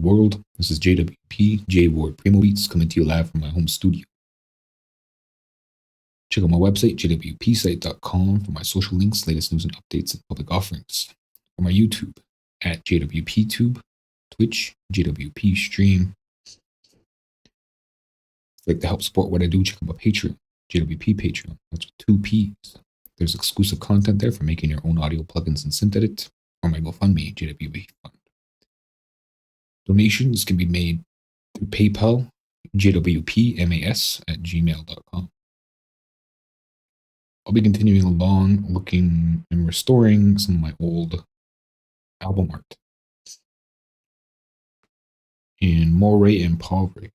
world. This is JWP, Povray Moray, coming to you live from my home studio. Check out my website, jwpsite.com, for my social links, latest news and updates, and public offerings. For my YouTube, at JWPTube, Twitch, JWP Stream. If you'd like to help support what I do, check out my Patreon, JWP Patreon. That's with 2 P's. There's exclusive content there for making your own audio plugins and synth edit, or my GoFundMe, JWP Fund. Donations can be made through PayPal, jwpmas@gmail.com. I'll be continuing along looking and restoring some of my old album art in Moray and Povray.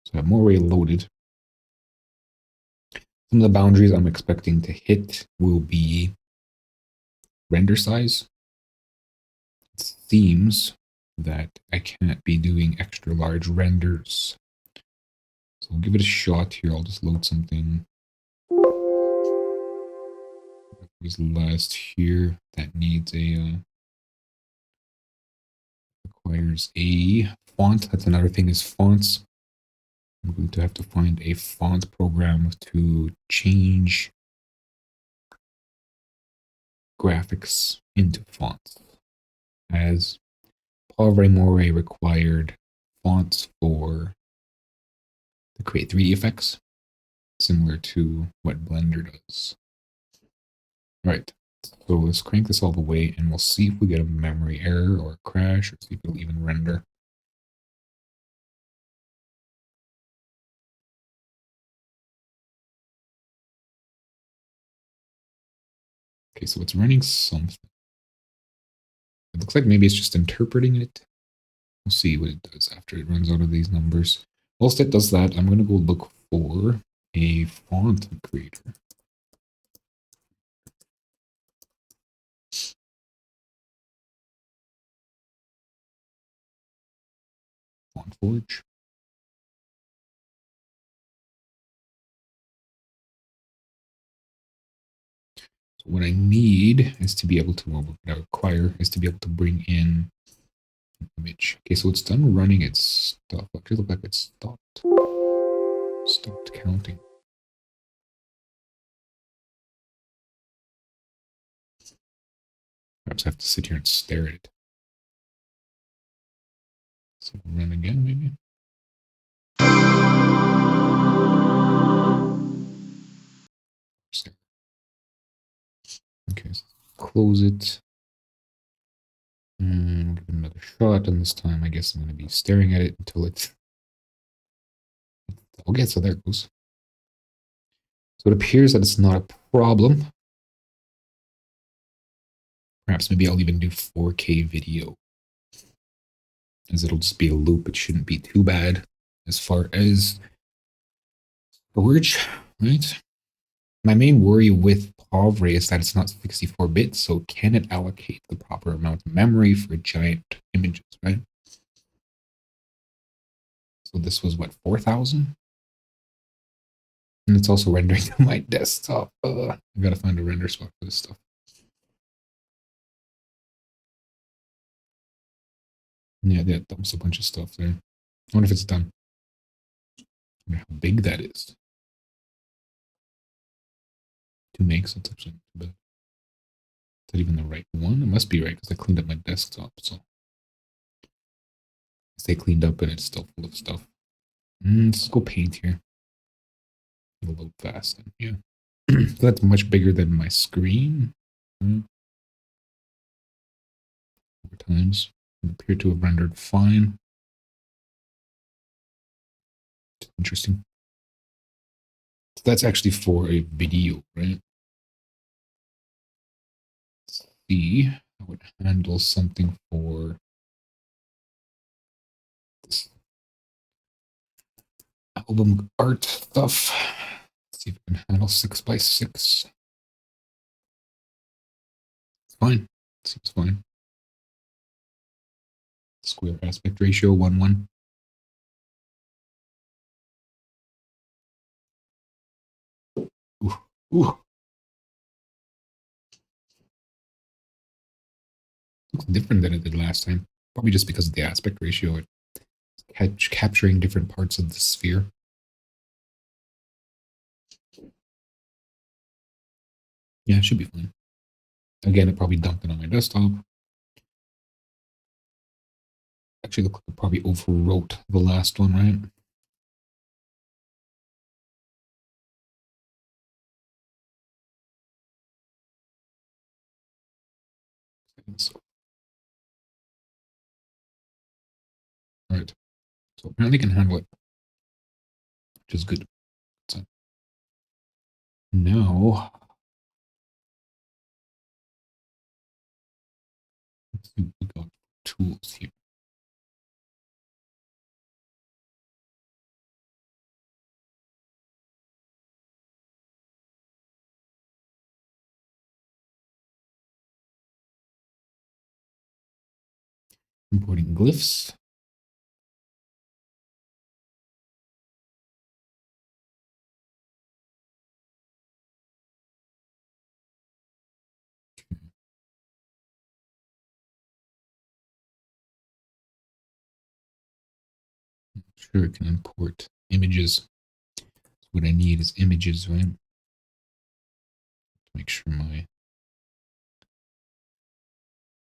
So I have Moray loaded. Some of the boundaries I'm expecting to hit will be render size. It seems that I can't be doing extra large renders. So I'll give it a shot here. I'll just load something. What's last here? That needs a requires a font. That's another thing, is fonts. I'm going to have to find a font program to change graphics into fonts, as Povray Moray required fonts to create 3D effects, similar to what Blender does. Right, so let's crank this all the way and we'll see if we get a memory error or a crash, or see if it'll even render. Okay, so it's running something. It looks like maybe it's just interpreting it. We'll see what it does after it runs out of these numbers. Whilst it does that, I'm going to go look for a font creator. Font Forge. So what I need is to be able to, well, what I require is to be able to bring in an image. Okay, so it's done running its stuff. It actually looks like it's stopped counting. Perhaps I have to sit here and stare at it. So run again, maybe. Okay, so close it. And give it another shot, and this time I guess I'm going to be staring at it until it's... Okay, so there it goes. So it appears that it's not a problem. Perhaps maybe I'll even do 4K video, as it'll just be a loop. It shouldn't be too bad as far as storage, right? My main worry with Povray is that it's not 64-bit, so can it allocate the proper amount of memory for giant images, right? So this was, what, 4,000? And it's also rendering to my desktop. I gotta find a render spot for this stuff. Yeah, that dumps a bunch of stuff there. I wonder if it's done. I wonder how big that is. 2 megs, that's actually not too bad. Is that even the right one? It must be right, because I cleaned up my desktop, so. Stay cleaned up and it's still full of stuff. Let's go paint here. It'll load fast, and yeah. So that's much bigger than my screen. 4 times. It appeared to have rendered fine. Interesting. So that's actually for a video, right? Let's see. I would handle something for this album art stuff. Let's see if I can handle 6x6. It's fine. Seems fine. Square aspect ratio 1:1. Ooh. Looks different than it did last time. Probably just because of the aspect ratio. It's capturing different parts of the sphere. Yeah, it should be fine. Again, it probably dumped it on my desktop. Actually, look like it probably overwrote the last one, right? So, all right. So apparently it can handle it, which is good. So now, let's see what we got tools here. Importing glyphs. Sure, it can import images. What I need is images, right? Make sure my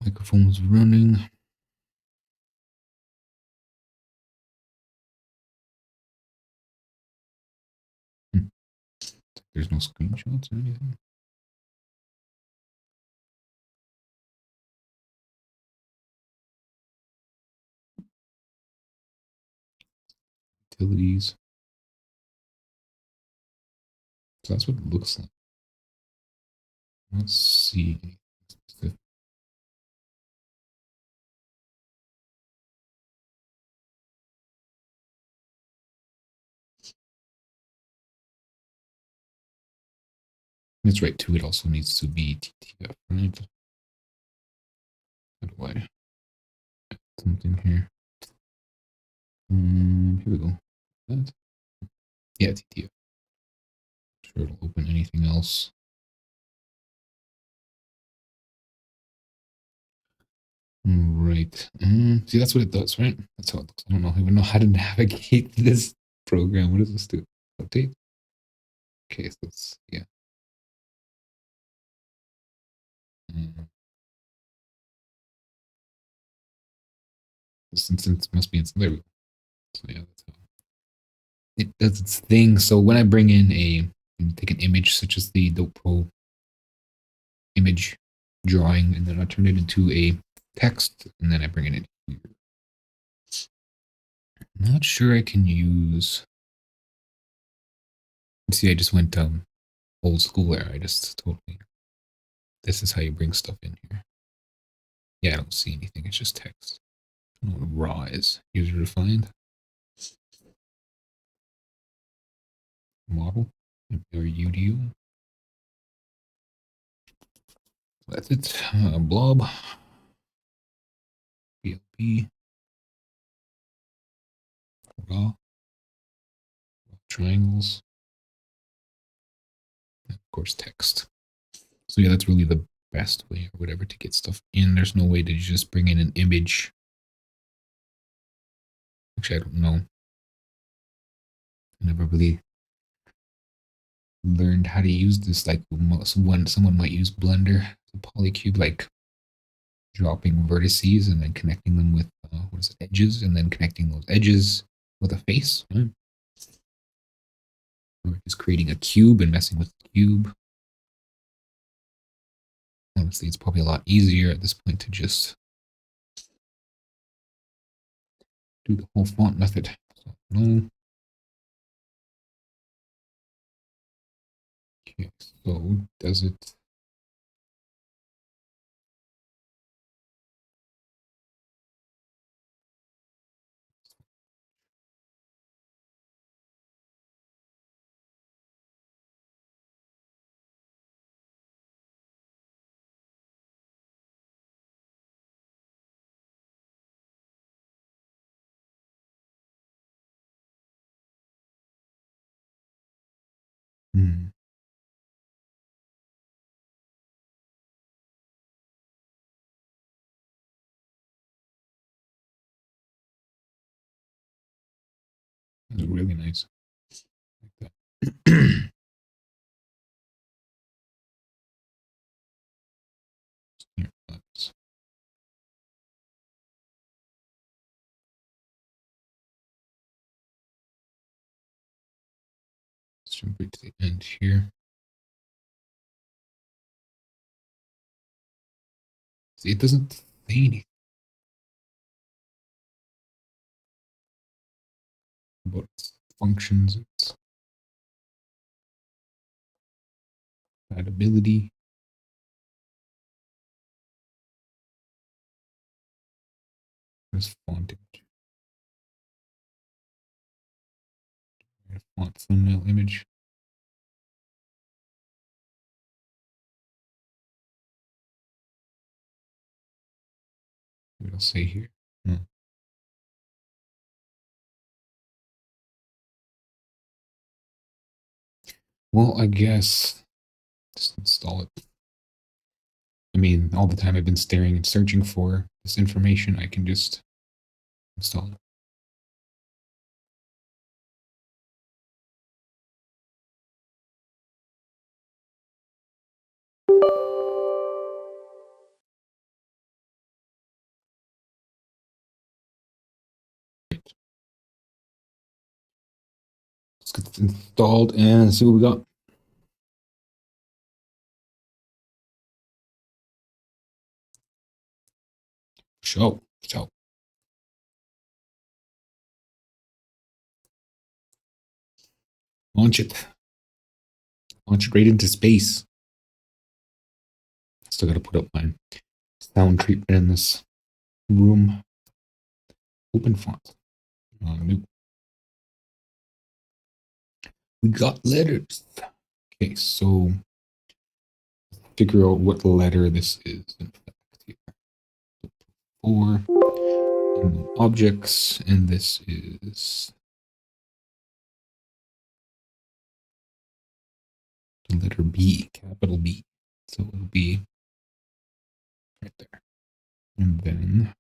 microphone is running. There's no screenshots or anything. Utilities. So that's what it looks like. Let's see. That's right too. It also needs to be TTF, right? How do I add something here? Here we go. That. Yeah, TTF. Sure, it'll open anything else. Right. See, that's what it does, right? That's how it looks. I don't know. I even know how to navigate this program. What does this do? Update? Okay, so it's, yeah. Um, this instance must be there we go. So yeah, that's how it does its thing. So when I bring in take an image such as the Dope Pro image drawing, and then I turn it into a text, and then I bring it in here. Not sure I can use. See, I just went old school there. I just totally. This is how you bring stuff in here. Yeah, I don't see anything. It's just text. I don't know what raw is. User defined model or UDU. That's it. Blob. BLP. Raw. Triangles. And of course, text. So yeah, that's really the best way or whatever to get stuff in. There's no way to just bring in an image. Actually, I don't know. I never really learned how to use this. Like someone might use Blender, the polycube, like dropping vertices and then connecting them with what is it, edges, and then connecting those edges with a face. Right? Or just creating a cube and messing with the cube. Honestly, it's probably a lot easier at this point to just do the whole font method. So, no. Okay, so does it? Hmm. look really nice. Like that. Here, let's jump right to the end here. See, it doesn't say anything about its functions, its compatibility. There's font image. Font thumbnail image. What I'll say here. No. Well, I guess just install it. I mean, all the time I've been staring and searching for this information, I can just install it. Let's get this installed and see what we got. Show. Launch it. Launch it right into space. Still got to put up my sound treatment in this room. Open font. New. We got letters. Okay, so figure out what letter this is. In fact, here. 4 and objects, and this is the letter B, capital B. So it'll be right there. And then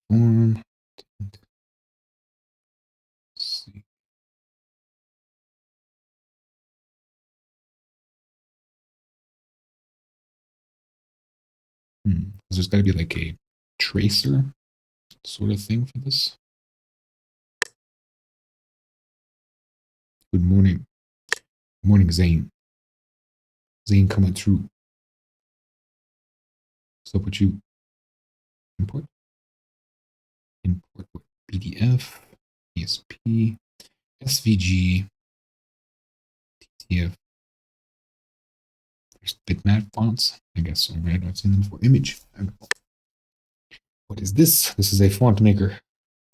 form. Let's see. There's got to be like a tracer sort of thing for this. Good morning. Good morning, Zane. Zane coming through. So what you import? Import PDF, ESP, SVG, TTF. There's bitmap fonts. I guess so, right? I've seen them for image. What is this? This is a font maker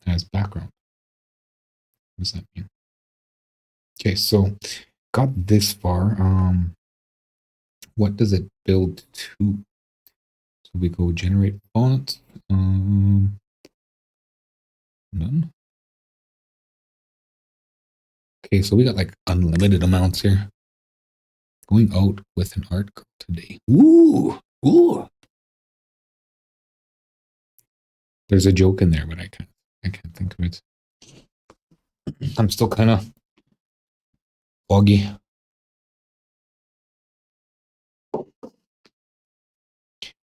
as background. What does that mean? Okay, so got this far. What does it build to? So we go generate font. None. Okay, so we got like unlimited amounts here. Going out with an art girl today. Ooh. There's a joke in there, but I can't think of it. I'm still kind of foggy.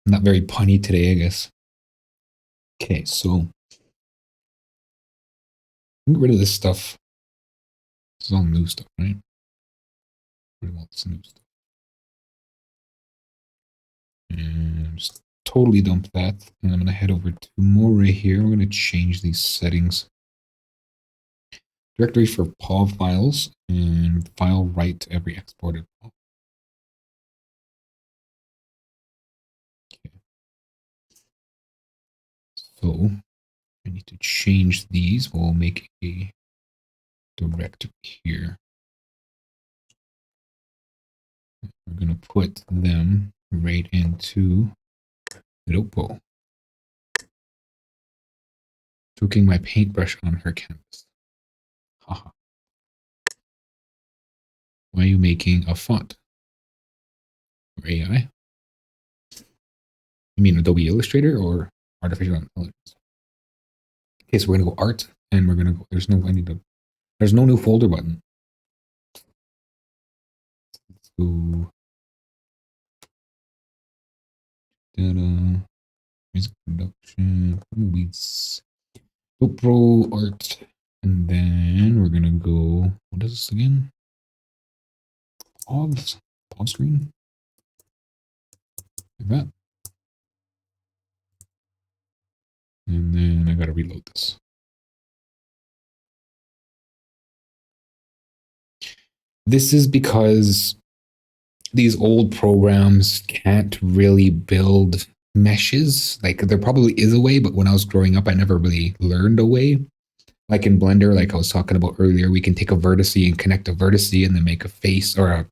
Not very punny today, I guess. Okay, so get rid of this stuff. This is all new stuff, right? Get rid of all this new stuff. And just totally dump that. And I'm going to head over to Moray here. We're going to change these settings. Directory for POV files and file write to every exported file. Okay. So I need to change these. We'll make a directory here. We're going to put them right into Lopo. Stroking my paintbrush on her canvas. Haha. Why are you making a font? For AI? You mean Adobe Illustrator or artificial intelligence? Okay, so we're gonna go art, and we're gonna go. There's no new folder button. Let's go. Data, music production, movies, GoPro art, and then we're gonna go. What is this again? Pause screen, like that, and then I gotta reload this. This is because these old programs can't really build meshes. Like there probably is a way, but when I was growing up, I never really learned a way. Like in Blender, like I was talking about earlier, we can take a vertex and connect a vertex and then make a face or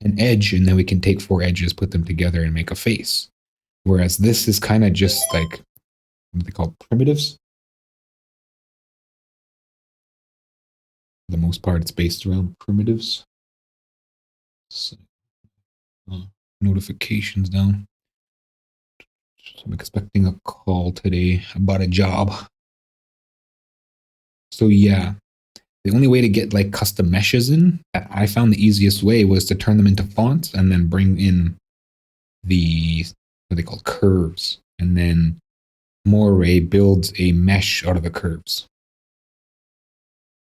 an edge, and then we can take four edges, put them together, and make a face. Whereas this is kind of just like what they call primitives. For the most part, it's based around primitives. So, notifications down. So I'm expecting a call today about a job. So yeah, the only way to get like custom meshes in, I found the easiest way was to turn them into fonts and then bring in the what they call curves, and then Moray builds a mesh out of the curves.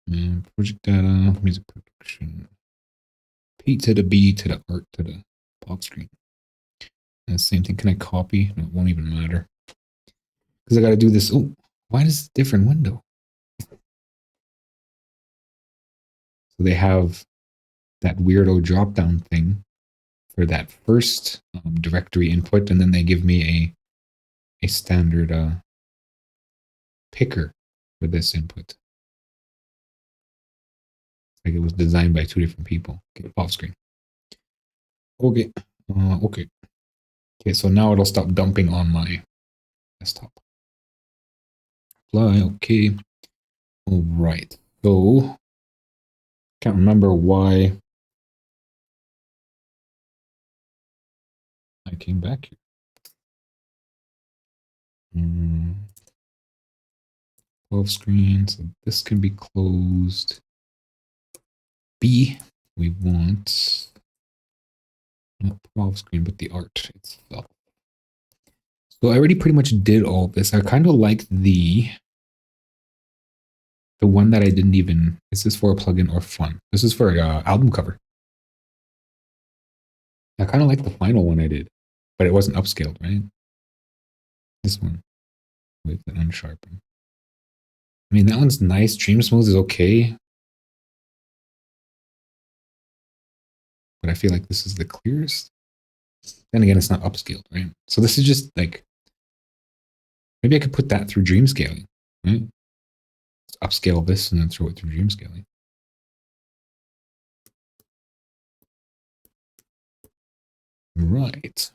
And project data, music production, P to the B to the art to the pop screen. And the same thing. Can I copy? No, it won't even matter because I got to do this. Oh, why is it a different window? So they have that weirdo drop down thing for that first directory input, and then they give me a standard picker for this input. Like it was designed by two different people. Okay, off screen. Okay. Okay. Okay, so now it'll stop dumping on my desktop. Apply. Okay. All right. So can't remember why I came back here. Off screen. So this can be closed. B. We want not off screen, but the art itself. So I already pretty much did all of this. I kind of like the one that I didn't even. Is this for a plugin or fun? This is for a album cover. I kind of like the final one I did, but it wasn't upscaled, right? This one with an unsharpened. I mean, that one's nice. Dream Smooth is okay, but I feel like this is the clearest. Then again, it's not upscaled, right? So this is just like, maybe I could put that through dream scaling, right? Let's upscale this and then throw it through dream scaling. Right.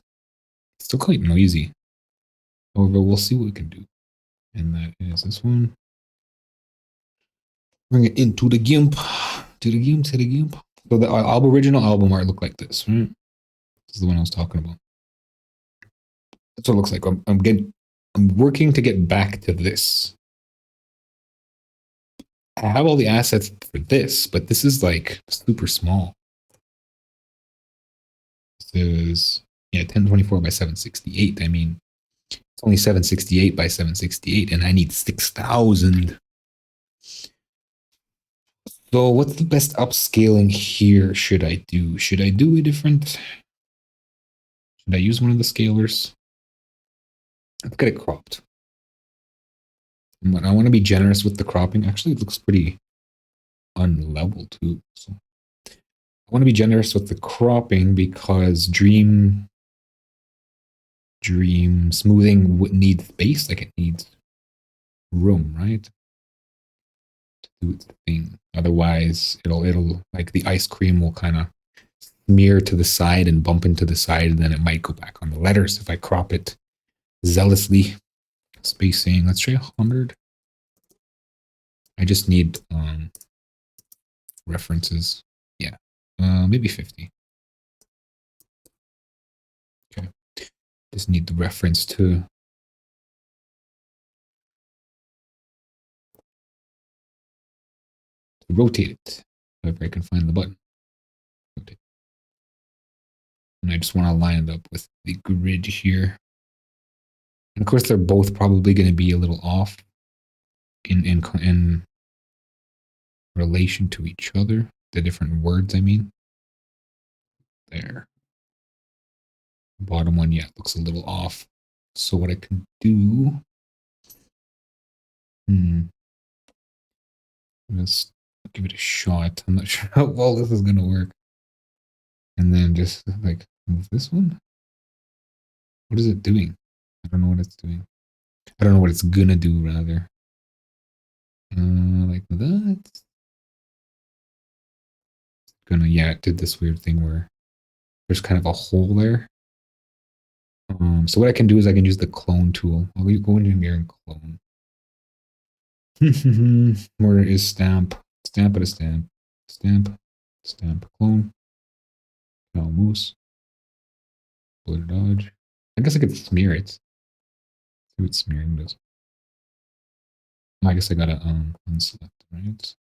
Still quite noisy. However, we'll see what we can do. And that is this one. Bring it into the GIMP. To the GIMP, to the GIMP. So the original album art looked like this, right? This is the one I was talking about. That's what it looks like. I'm working to get back to this. I have all the assets for this, but this is like super small. This is 1024 by 768. I mean, it's only 768 by 768, and I need 6,000. So what's the best upscaling here should I do? Should I do a different? Should I use one of the scalers? Let's get it cropped. But I want to be generous with the cropping. Actually, it looks pretty unlevel too. So I want to be generous with the cropping because dream smoothing needs space. Like it needs room, right? To do its thing. Otherwise, it'll like the ice cream will kind of smear to the side and bump into the side, and then it might go back on the letters if I crop it zealously. Spacing, let's try 100. I just need references. Yeah, maybe 50. Okay, just need the reference to rotate it. If I can find the button. Rotate. And I just want to line it up with the grid here. And of course, they're both probably going to be a little off in relation to each other. The different words, I mean. There. Bottom one, yeah, looks a little off. So what I can do... Let's give it a shot. I'm not sure how well this is going to work. And then just like move this one. What is it doing? I don't know what it's doing. I don't know what it's gonna do, rather. Like that. Yeah, it did this weird thing where there's kind of a hole there. So what I can do is I can use the clone tool. I'll go in here and clone. Where is stamp? Stamp at a stamp. Stamp. Stamp. Clone. No, moose. Blur dodge. I guess I could smear it. See what smearing does. I guess I gotta unselect, right?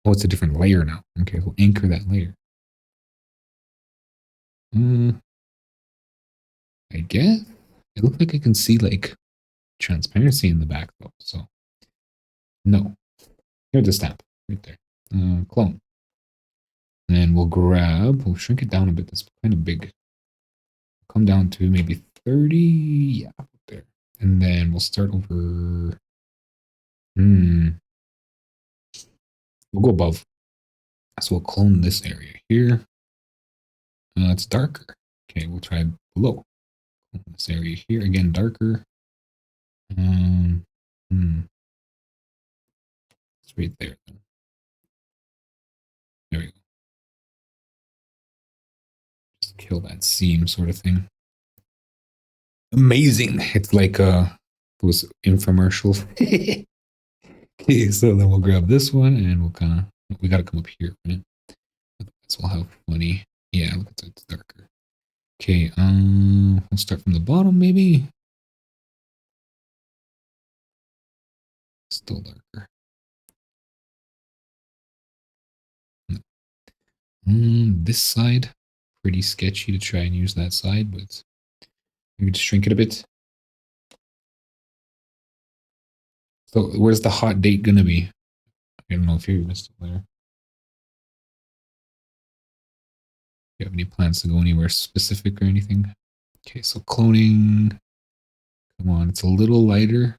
Oh, it's a different layer now. Okay, we'll anchor that layer. I guess it looks like I can see like transparency in the back though. So no, here's the stamp right there. Clone. And then we'll shrink it down a bit. That's kind of big. Come down to maybe 30. Yeah, there. And then we'll start over. We'll go above. So we'll clone this area here. It's darker. Okay, we'll try below. This area here, again, darker. It's right there. There we go. Just kill that seam sort of thing. Amazing. It's like those infomercials. Okay, so then we'll grab this one and we'll we gotta come up here, right? So we'll have funny. Yeah, look at that, it's darker. Okay, we'll start from the bottom maybe. Still darker. This side, pretty sketchy to try and use that side, but maybe just shrink it a bit. So where's the hot date gonna be? I don't know if you missed it there. Do you have any plans to go anywhere specific or anything? Okay, so cloning. Come on, it's a little lighter.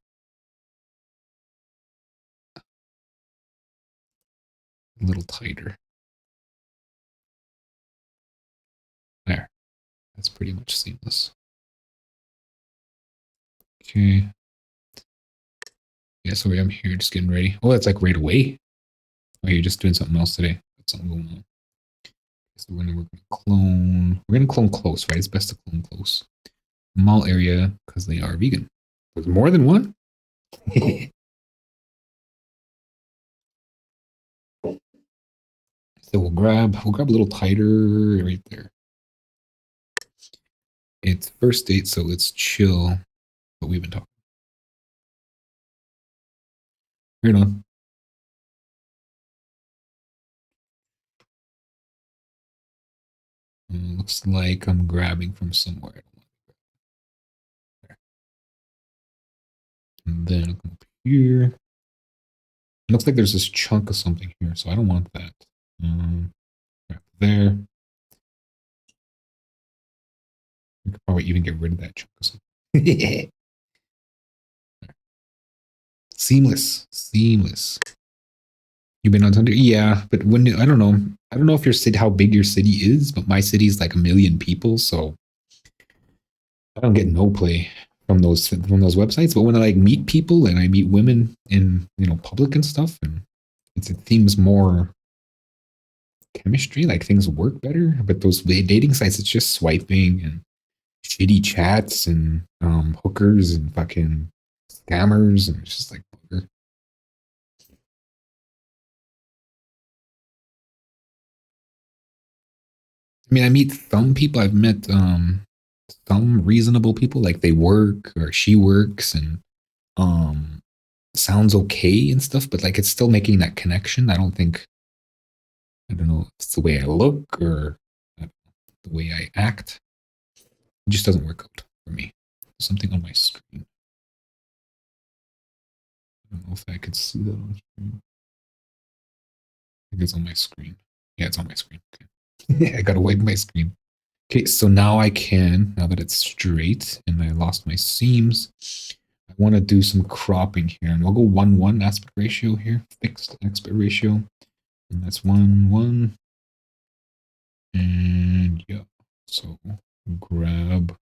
A little tighter. There. That's pretty much seamless. Okay. Yeah, so I'm here just getting ready. Oh, that's like right away. Oh, you're just doing something else today. Got something going on. So we're gonna clone. We're gonna clone close, right? It's best to clone close. Mall area because they are vegan. There's more than one. So we'll grab a little tighter right there. It's first date, so let's chill. What we've been talking. Right on. Looks like I'm grabbing from somewhere. And then I'll come up here. It looks like there's this chunk of something here, so I don't want that. There. We could probably even get rid of that chunk of something. Seamless. Seamless. You've been on Thunder? Yeah, but I don't know if your city, how big your city is, but my city is like 1 million people, so I don't get no play from those websites. But when I like meet people and I meet women in public and stuff, and it seems more chemistry, like things work better. But those dating sites, it's just swiping and shitty chats and hookers and fucking scammers, and it's just like bugger. I mean, I meet some people. I've met some reasonable people, like they work or she works, and sounds okay and stuff, but like it's still making that connection. I don't know if it's the way I look or the way I act. It just doesn't work out for me. There's something on my screen. I don't know if I could see that on screen. I think it's on my screen. Yeah, it's on my screen. Okay. I gotta wipe my screen. Okay, so now now that it's straight and I lost my seams, I want to do some cropping here. And we'll go 1:1 aspect ratio here, fixed aspect ratio. And that's 1:1. And yeah, so grab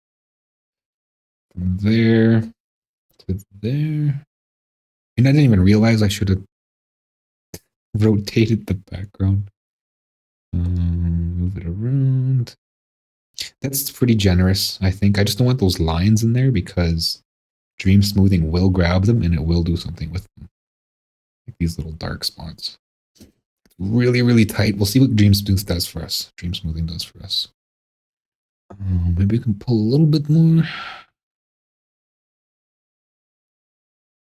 from there to there. And I didn't even realize I should have rotated the background. Move it around. That's pretty generous, I think. I just don't want those lines in there because dream smoothing will grab them and it will do something with them. Like these little dark spots. Really, really tight. We'll see what dream smoothing does for us. Dream smoothing does for us. Maybe we can pull a little bit more.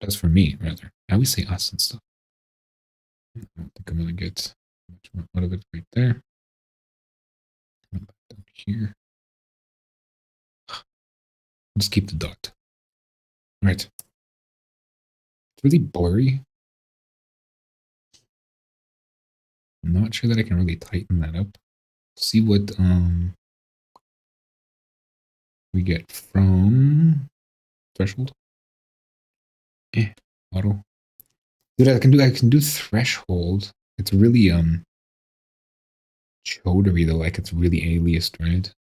Does for me, rather. I always say us and stuff. I don't think I'm going to get much more out of it right there. Down here. Just keep the dot. All right. It's really blurry. I'm not sure that I can really tighten that up. See what we get from threshold. Auto. Dude, I can do threshold. It's really chodery though, like it's really aliased, right?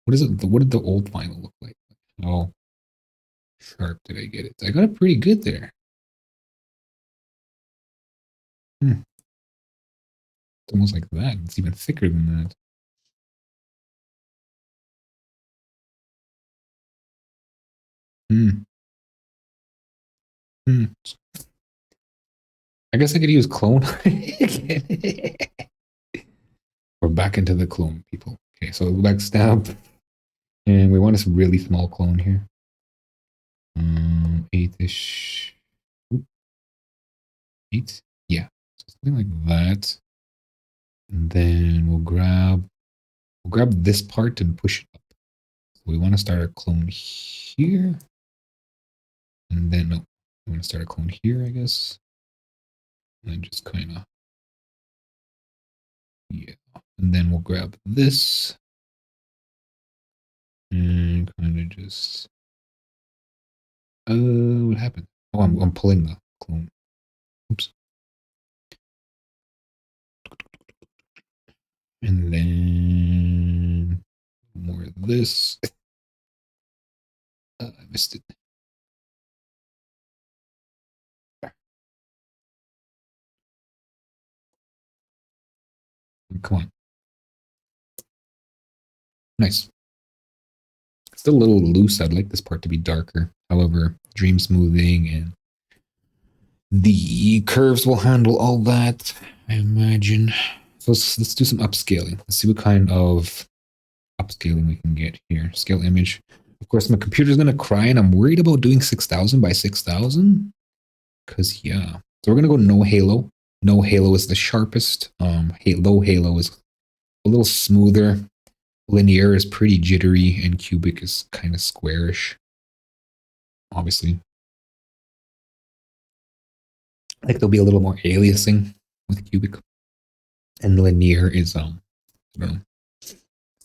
What is it? What did the old final look like? How sharp did I get it? I got it pretty good there. It's almost like that. It's even thicker than that. I guess I could use clone. We're back into the clone, people. Okay, so back stab. And we want a really small clone here. 8-ish. 8? Yeah. So something like that. And then we'll grab this part and push it up. So we want to start a clone here. And then no. We want to start a clone here, I guess. And then just kind of, yeah. And then we'll grab this and kind of just, what happened? Oh, I'm pulling the clone. Oops. And then more of this. I missed it. Come on. Nice. Still a little loose. I'd like this part to be darker. However, dream smoothing and the curves will handle all that, I imagine. So let's do some upscaling. Let's see what kind of upscaling we can get here. Scale image. Of course, my computer's going to cry, and I'm worried about doing 6,000 by 6,000. Because, yeah. So we're going to go no halo. No halo is the sharpest. Low halo is a little smoother. Linear is pretty jittery, and cubic is kind of squarish. Obviously. I think there'll be a little more aliasing with cubic. And linear is, I don't know. It's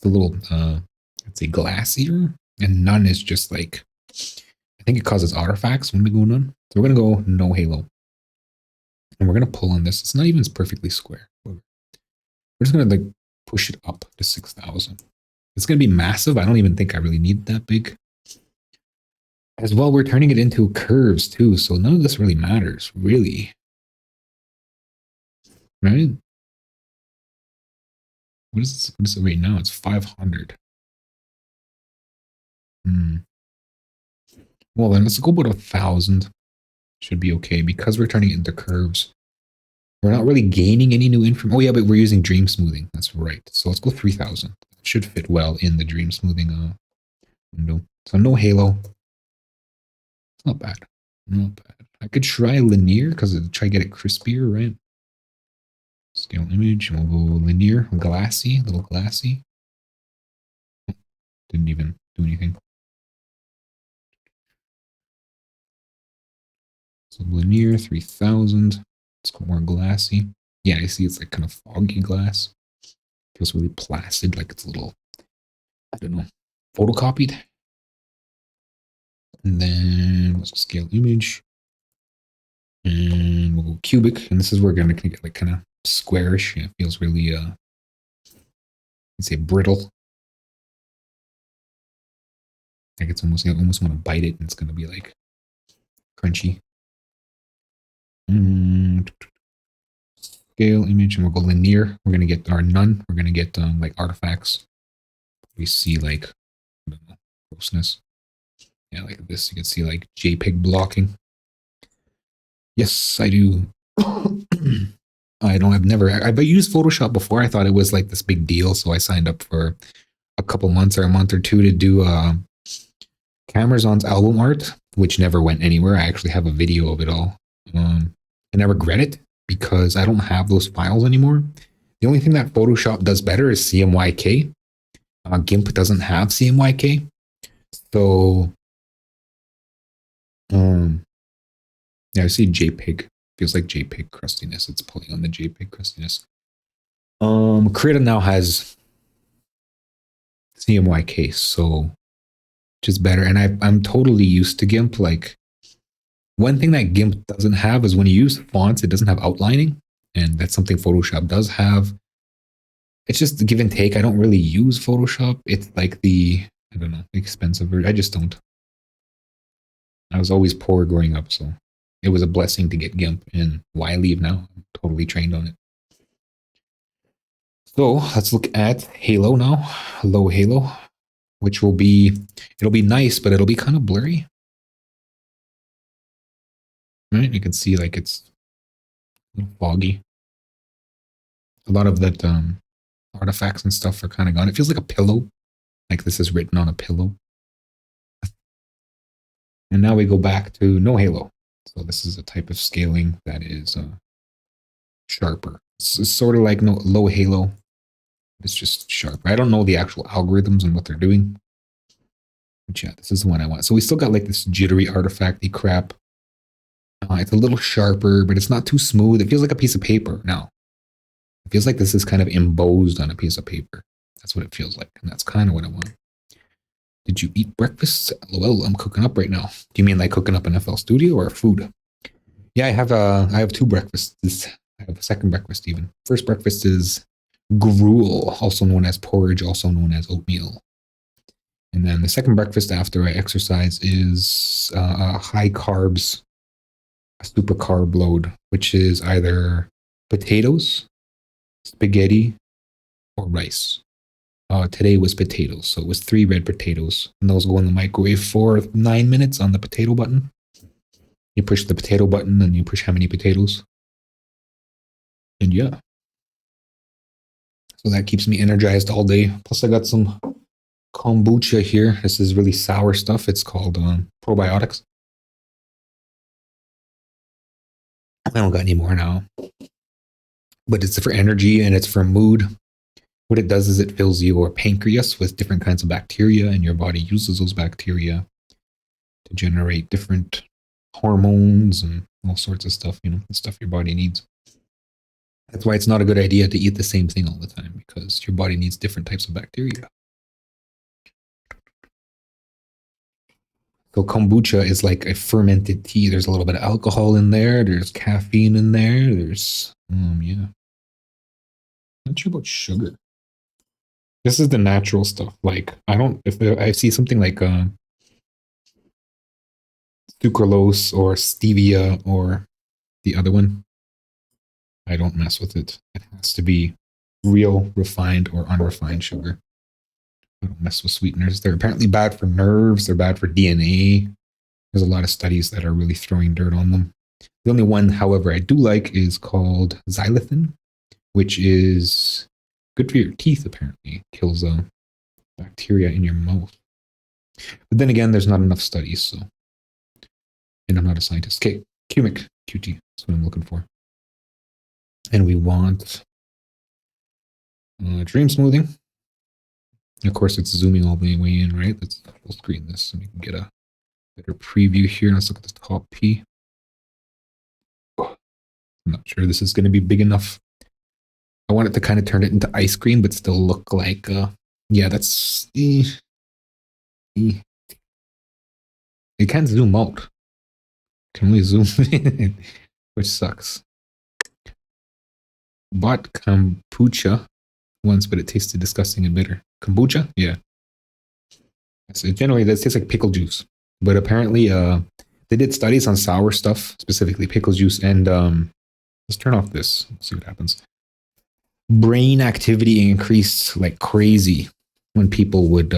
a little, let's say glassier. And none is just like, I think it causes artifacts when we go none. So we're going to go no halo. And we're going to pull on this. It's not even perfectly square. We're just going to like push it up to 6,000. It's going to be massive. I don't even think I really need that big. As well, we're turning it into curves too. So none of this really matters, really. Right? What is it right now? It's 500. Well, then let's go about 1,000. Should be okay because we're turning it into curves. We're not really gaining any new information. Oh, yeah, but we're using dream smoothing. That's right. So let's go 3,000. It should fit well in the dream smoothing window. So no halo. It's not bad. Not bad. I could try linear because try to get it crispier, right? Scale image. We'll go linear, glassy, a little glassy. Didn't even do anything. So linear 3000. It's more glassy. Yeah, I see it's like kind of foggy glass. Feels really placid, like it's a little, I don't know, photocopied. And then let's scale image. And we'll go cubic. And this is where we're going to get like kind of squarish. Yeah, it feels really, I'd say brittle. Like it's almost, I almost want to bite it and it's going to be like crunchy. Scale image and we'll go linear. We're going to get our none. We're going to get like artifacts. We see like, I don't know, grossness. Yeah, like this. You can see like JPEG blocking. Yes, I do. I've used Photoshop before. I thought it was like this big deal. So I signed up for a couple months or a month or two to do Cameron's album art, which never went anywhere. I actually have a video of it all. And I regret it because I don't have those files anymore. The only thing that Photoshop does better is CMYK. GIMP doesn't have CMYK. So, yeah, I see JPEG. Feels like JPEG crustiness. It's pulling on the JPEG crustiness. Krita now has CMYK, so which is better. And I'm totally used to GIMP. Like one thing that GIMP doesn't have is when you use fonts, it doesn't have outlining, and that's something Photoshop does have. It's just the give and take. I don't really use Photoshop. It's like I don't know, expensive version. I just don't. I was always poor growing up, so it was a blessing to get GIMP. And why leave now? I'm totally trained on it. So let's look at Halo now. Low Halo, which it'll be nice, but it'll be kind of blurry. Right? You can see like it's a little foggy. A lot of that artifacts and stuff are kind of gone. It feels like a pillow. Like this is written on a pillow. And now we go back to no halo. So this is a type of scaling that is sharper. It's sort of like low halo. It's just sharper. I don't know the actual algorithms and what they're doing. But yeah, this is the one I want. So we still got like this jittery artifacty crap. It's a little sharper, but it's not too smooth. It feels like a piece of paper now. It feels like this is kind of embossed on a piece of paper. That's what it feels like. And that's kind of what I want. Did you eat breakfast? Well, I'm cooking up right now. Do you mean like cooking up in FL Studio or food? Yeah, I have two breakfasts. I have a second breakfast even. First breakfast is gruel, also known as porridge, also known as oatmeal. And then the second breakfast after I exercise is high carbs, a super carb load, which is either potatoes, spaghetti, or rice. Today was potatoes, so it was 3 red potatoes, and those go in the microwave for 9 minutes on the potato button. You push the potato button, and you push how many potatoes, and yeah. So that keeps me energized all day. Plus, I got some kombucha here. This is really sour stuff. It's called probiotics. I don't got any more now, but it's for energy and it's for mood. What it does is it fills your pancreas with different kinds of bacteria, and your body uses those bacteria to generate different hormones and all sorts of stuff, the stuff your body needs. That's why it's not a good idea to eat the same thing all the time, because your body needs different types of bacteria. So kombucha is like a fermented tea. There's a little bit of alcohol in there. There's caffeine in there. There's, yeah. Not sure about sugar. This is the natural stuff. Like, if I see something like sucralose or stevia or the other one, I don't mess with it. It has to be real refined or unrefined sugar. I don't mess with sweeteners. They're apparently bad for nerves. They're bad for DNA. There's a lot of studies that are really throwing dirt on them. The only one, however, I do like is called xylithin, which is good for your teeth, apparently. It kills bacteria in your mouth. But then again, there's not enough studies, so And I'm not a scientist. Okay, cumic, QT. That's what I'm looking for. And we want dream smoothing. Of course, it's zooming all the way in, right? Let's full screen this so we can get a better preview here. Let's look at the top P. Oh, I'm not sure this is going to be big enough. I want it to kind of turn it into ice cream, but still look like, yeah, that's, it can't zoom out. It can only zoom in, which sucks. Bought kombucha once, but it tasted disgusting and bitter. Kombucha? Yeah. So generally, that tastes like pickle juice. But apparently, they did studies on sour stuff, specifically pickle juice, and let's turn off this. Let's see what happens. Brain activity increased like crazy when people would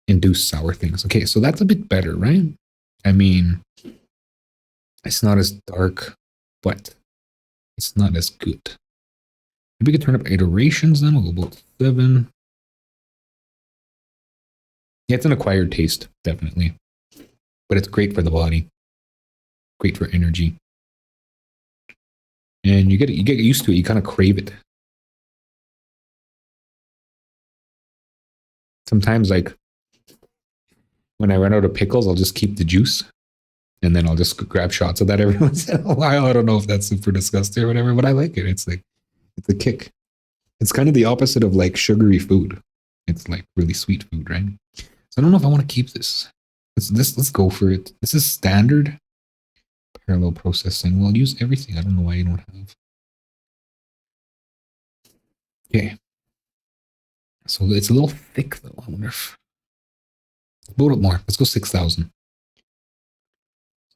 induce sour things. Okay, so that's a bit better, right? I mean, it's not as dark, but it's not as good. Maybe we could turn up iterations then. We'll go about 7. Yeah, it's an acquired taste, definitely. But it's great for the body. Great for energy. And you get used to it. You kind of crave it. Sometimes, like, when I run out of pickles, I'll just keep the juice. And then I'll just grab shots of that every once in a while. I don't know if that's super disgusting or whatever, but I like it. It's like, it's a kick. It's kind of the opposite of like sugary food. It's like really sweet food, right? So I don't know if I want to keep this. Let's go for it. This is standard parallel processing. We'll use everything. I don't know why you don't have. Okay. So it's a little thick though. I wonder if load up more. Let's go 6,000.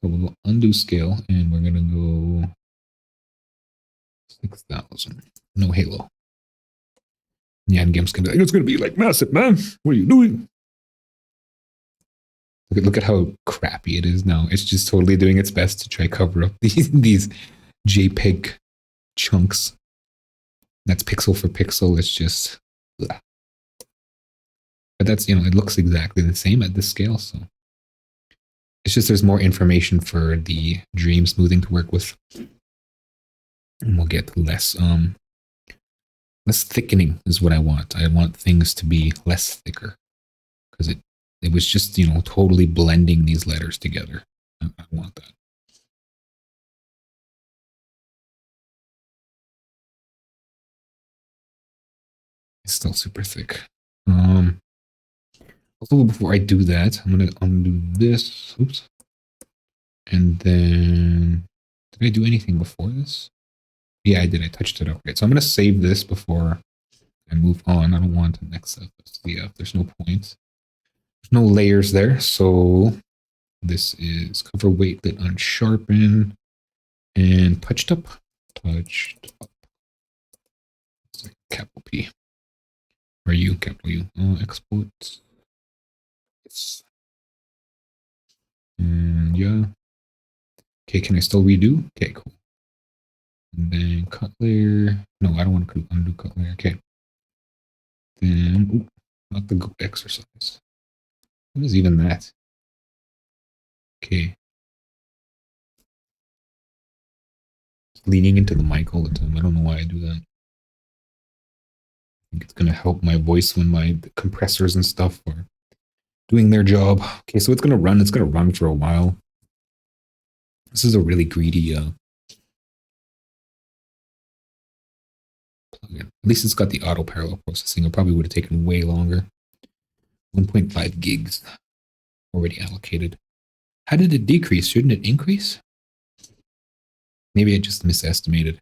So we'll go undo scale and we're gonna go 6,000. No halo. Yeah, and game's gonna be like, it's gonna be like massive, man. What are you doing? Look at how crappy it is now. It's just totally doing its best to try cover up these JPEG chunks. That's pixel for pixel. It's just, ugh. But that's, you know, it looks exactly the same at this scale. So it's just there's more information for the dream smoothing to work with, and we'll get less thickening is what I want. I want things to be less thicker because it was just, you know, totally blending these letters together. I want that. It's still super thick. Also, before I do that, I'm gonna undo this. Oops. And then, did I do anything before this? Yeah, I did. I touched it up. Right. So I'm gonna save this before I move on. I don't want an XFSDF. There's no point. There's no layers there. So this is cover weight lit unsharpen and touched up. Touched up. It's like capital P. Where are you? Capital U. Export. Yes. And yeah. Okay, can I still redo? Okay, cool. And then cut layer. No, I don't want to undo cut layer. Okay. Then, ooh, not the go exercise. What is even that? Okay. Leaning into the mic all the time. I don't know why I do that. I think it's going to help my voice when my compressors and stuff are doing their job. Okay, so it's going to run. It's going to run for a while. This is a really greedy plugin. At least it's got the auto parallel processing. It probably would have taken way longer. 1.5 gigs already allocated. How did it decrease? Shouldn't it increase? Maybe I just misestimated.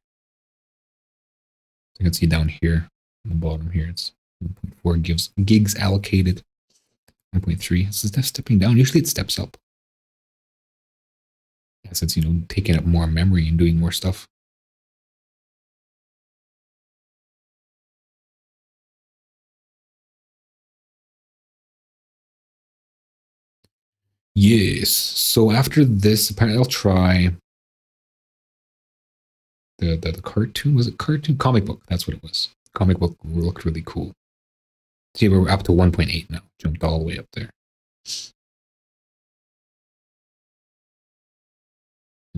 You can see down here on the bottom here, it's 1.4 gigs allocated. 1.3. So that's stepping down. Usually it steps up. Yes, it's, you know, taking up more memory and doing more stuff. Yes. So after this, apparently I'll try the cartoon. Was it cartoon? Comic book. That's what it was. Comic book looked really cool. See, we're up to 1.8 now. Jumped all the way up there.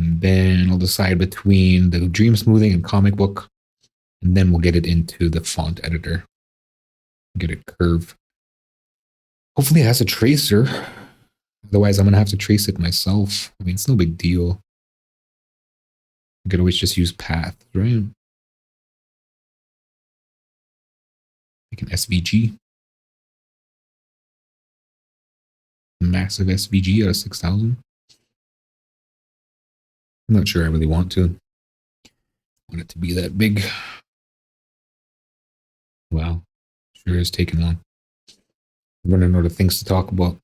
And then I'll decide between the dream smoothing and comic book. And then we'll get it into the font editor. Get a curve. Hopefully it has a tracer. Otherwise, I'm going to have to trace it myself. I mean, it's no big deal. I could always just use path, right? Like an SVG. A massive SVG out of 6,000. I'm not sure I really want to. I want it to be that big. Wow. Sure is taking long. I'm running out of things to talk about.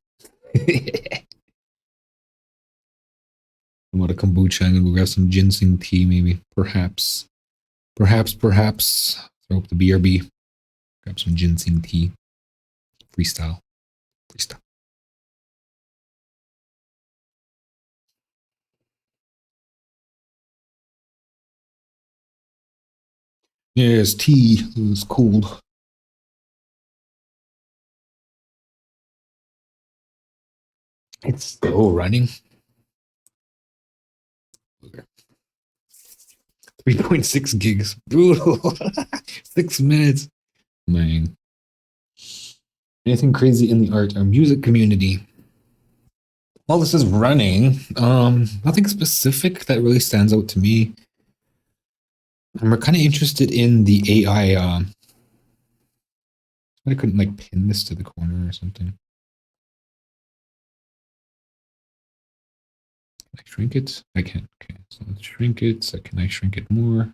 I'm out of kombucha. I'm going to go grab some ginseng tea, maybe. Perhaps. Throw up the BRB. Grab some ginseng tea. Freestyle. Yes, tea. It was cold. It's still running. 3.6 gigs. Brutal. 6 minutes. Man. Anything crazy in the art or music community? Well, this is running. Nothing specific that really stands out to me. I'm kind of interested in the AI. I couldn't like pin this to the corner or something. Can I shrink it? I can. Okay, so let's shrink it. So can I shrink it more?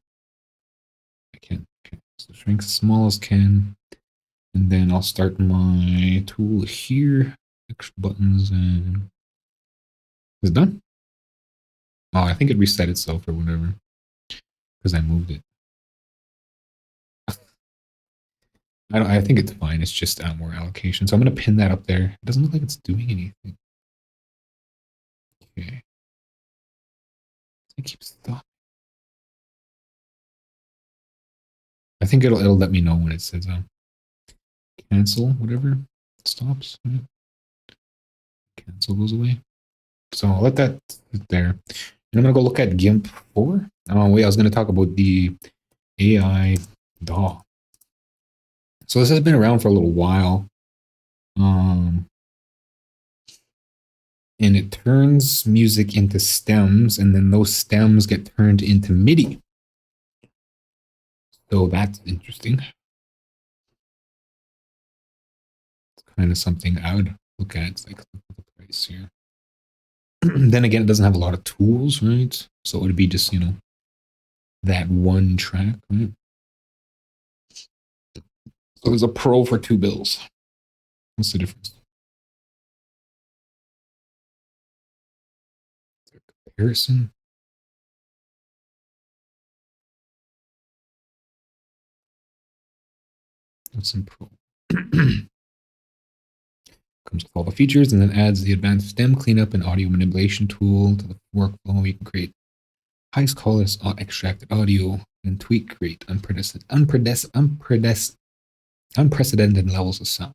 I can. Okay, so shrink as small as can. And then I'll start my tool here. Extra buttons and it's done. Oh, I think it reset itself or whatever because I moved it. I think it's fine. It's just more allocation. So I'm going to pin that up there. It doesn't look like it's doing anything. Okay. It keeps stopping. I think it'll let me know when it says cancel, whatever. It stops. Right? Cancel goes away. So I'll let that sit there. And I'm going to go look at GIMP 4. Wait, I was going to talk about the AI DAW. So this has been around for a little while. And it turns music into stems, and then those stems get turned into MIDI. So that's interesting. It's kind of something I would look at. It's like, look at the price here. Then again, it doesn't have a lot of tools, right? So it would be just, that one track, right? So there's a Pro for $2. What's the difference? Is there a comparison? What's in Pro? Comes with all the features and then adds the advanced stem cleanup and audio manipulation tool to the workflow. You can create highest quality extracted audio and tweak great unprecedented levels of sound.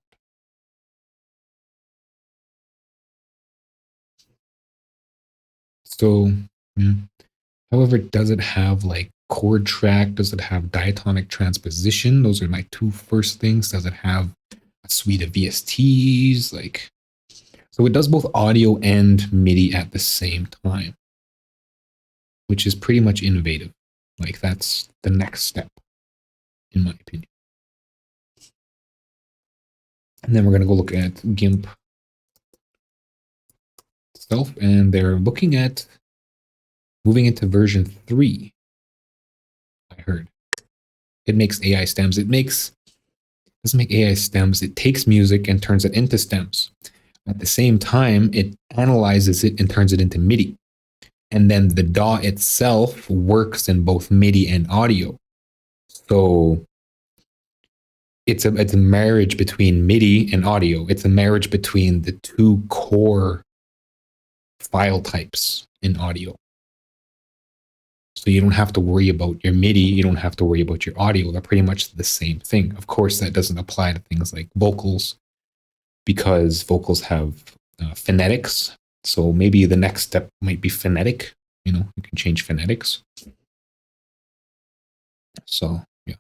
So, yeah. However, does it have like chord track? Does it have diatonic transposition? Those are my two first things. Does it have a suite of VSTs? So it does both audio and MIDI at the same time, which is pretty much innovative. Like that's the next step, in my opinion. And then we're going to go look at GIMP itself, and they're looking at moving into version 3. I heard it makes AI stems. It doesn't make AI stems. It takes music and turns it into stems. At the same time, it analyzes it and turns it into MIDI. And then the DAW itself works in both MIDI and audio. So it's a marriage between MIDI and audio. It's a marriage between the two core file types in audio. So you don't have to worry about your MIDI. You don't have to worry about your audio. They're pretty much the same thing. Of course, that doesn't apply to things like vocals because vocals have phonetics. So maybe the next step might be phonetic You know, you can change phonetics. So yeah,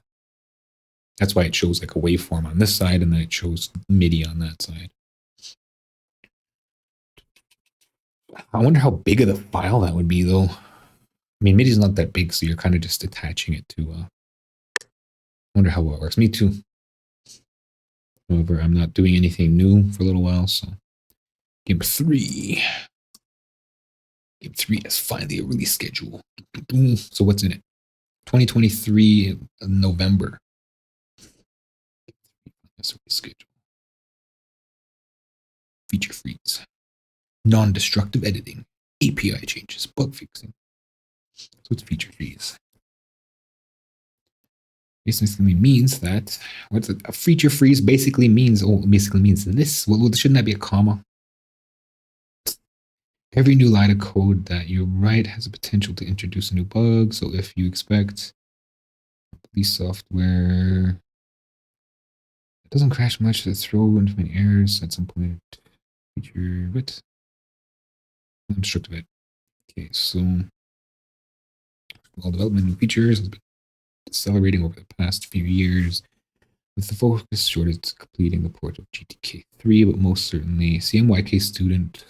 that's why it shows like a waveform on this side and then it shows MIDI on that side. I wonder how big of the file that would be though. I mean, MIDI is not that big, so you're kind of just attaching it to. I wonder how well it works. Me too. However, I'm not doing anything new for a little while, so Game 3. Game 3 has finally a release schedule. So what's in it? 2023 November. That's a release schedule. Feature freeze. Non-destructive editing. API changes. Bug fixing. So it's feature freeze. Basically means that what's it? A feature freeze basically means this. Well, shouldn't that be a comma? Every new line of code that you write has a potential to introduce a new bug. So if you expect police software, it doesn't crash much to throw into many errors at some point. Feature what? Non-destructive it. Okay, so all development new features has been accelerating over the past few years, with the focus towards completing the port of GTK3, but most certainly CMYK student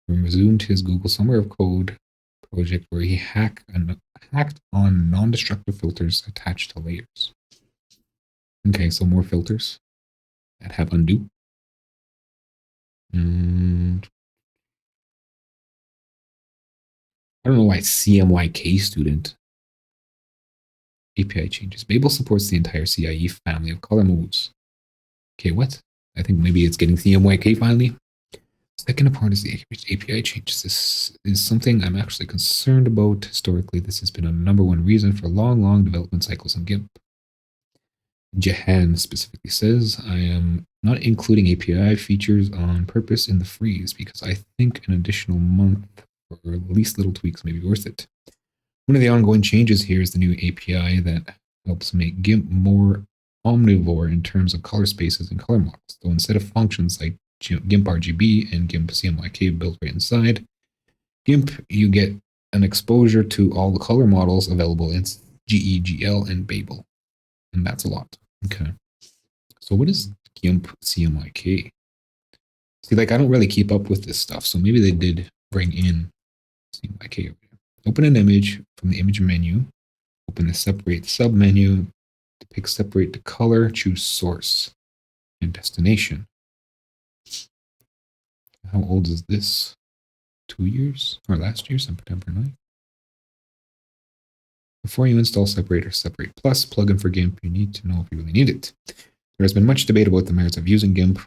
resumed his Google Summer of Code project where he hacked on non-destructive filters attached to layers. Okay, so more filters that have undo. And I don't know why CMYK student. API changes. Babel supports the entire CIE family of color modes. Okay, what? I think maybe it's getting CMYK finally. Second part is the API changes. This is something I'm actually concerned about. Historically, this has been a number one reason for long development cycles in GIMP. Jahan specifically says, I am not including API features on purpose in the freeze because I think an additional month or at least little tweaks may be worth it. One of the ongoing changes here is the new API that helps make GIMP more omnivore in terms of color spaces and color models. So instead of functions like GIMP RGB and GIMP CMYK built right inside GIMP, you get an exposure to all the color models available in GE, GL, and Babel. And that's a lot. Okay. So what is GIMP CMYK? See, like I don't really keep up with this stuff. So maybe they did bring in CMYK over here. Open an image from the image menu. Open the separate sub menu. To pick separate the color, choose source and destination. How old is this? 2 years or last year, September 9th. Before you install Separate or Separate Plus plugin for GIMP, you need to know if you really need it. There has been much debate about the merits of using GIMP.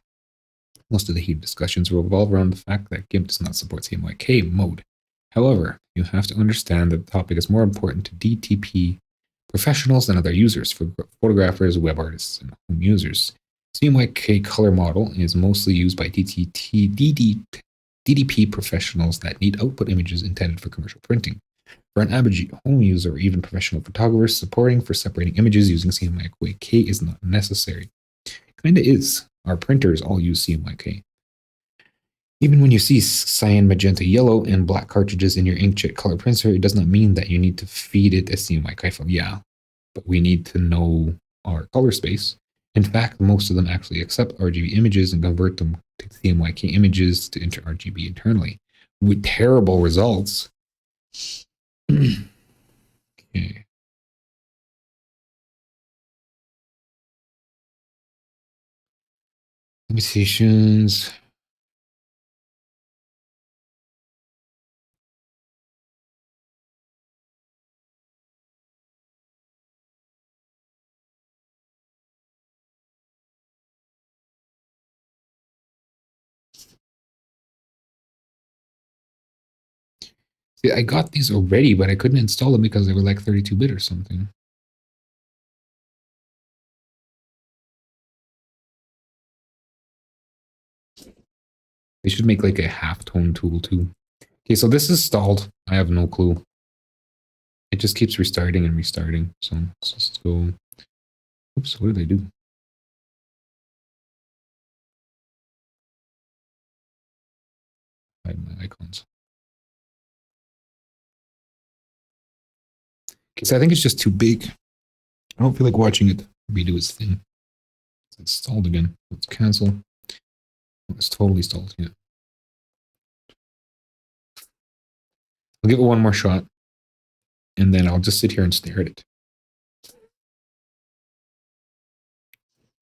Most of the heated discussions revolve around the fact that GIMP does not support CMYK mode. However, you have to understand that the topic is more important to DTP professionals than other users, for photographers, web artists, and home users. CMYK color model is mostly used by DDP professionals that need output images intended for commercial printing. For an average home user or even professional photographers, supporting for separating images using CMYK is not necessary. Kinda is. Our printers all use CMYK. Even when you see cyan, magenta, yellow, and black cartridges in your inkjet color printer, it does not mean that you need to feed it a CMYK file. Yeah, but we need to know our color space. In fact, most of them actually accept RGB images and convert them to CMYK images to enter RGB internally, with terrible results. Okay. Limitations. See, I got these already, but I couldn't install them because they were like 32-bit or something. They should make like a halftone tool too. Okay, so this is stalled. I have no clue. It just keeps restarting and restarting. So let's just go. Oops, what did I do? Hide my icons. Because I think it's just too big. I don't feel like watching it redo its thing. It's stalled again. Let's cancel. It's totally stalled. Yeah. I'll give it one more shot. And then I'll just sit here and stare at it.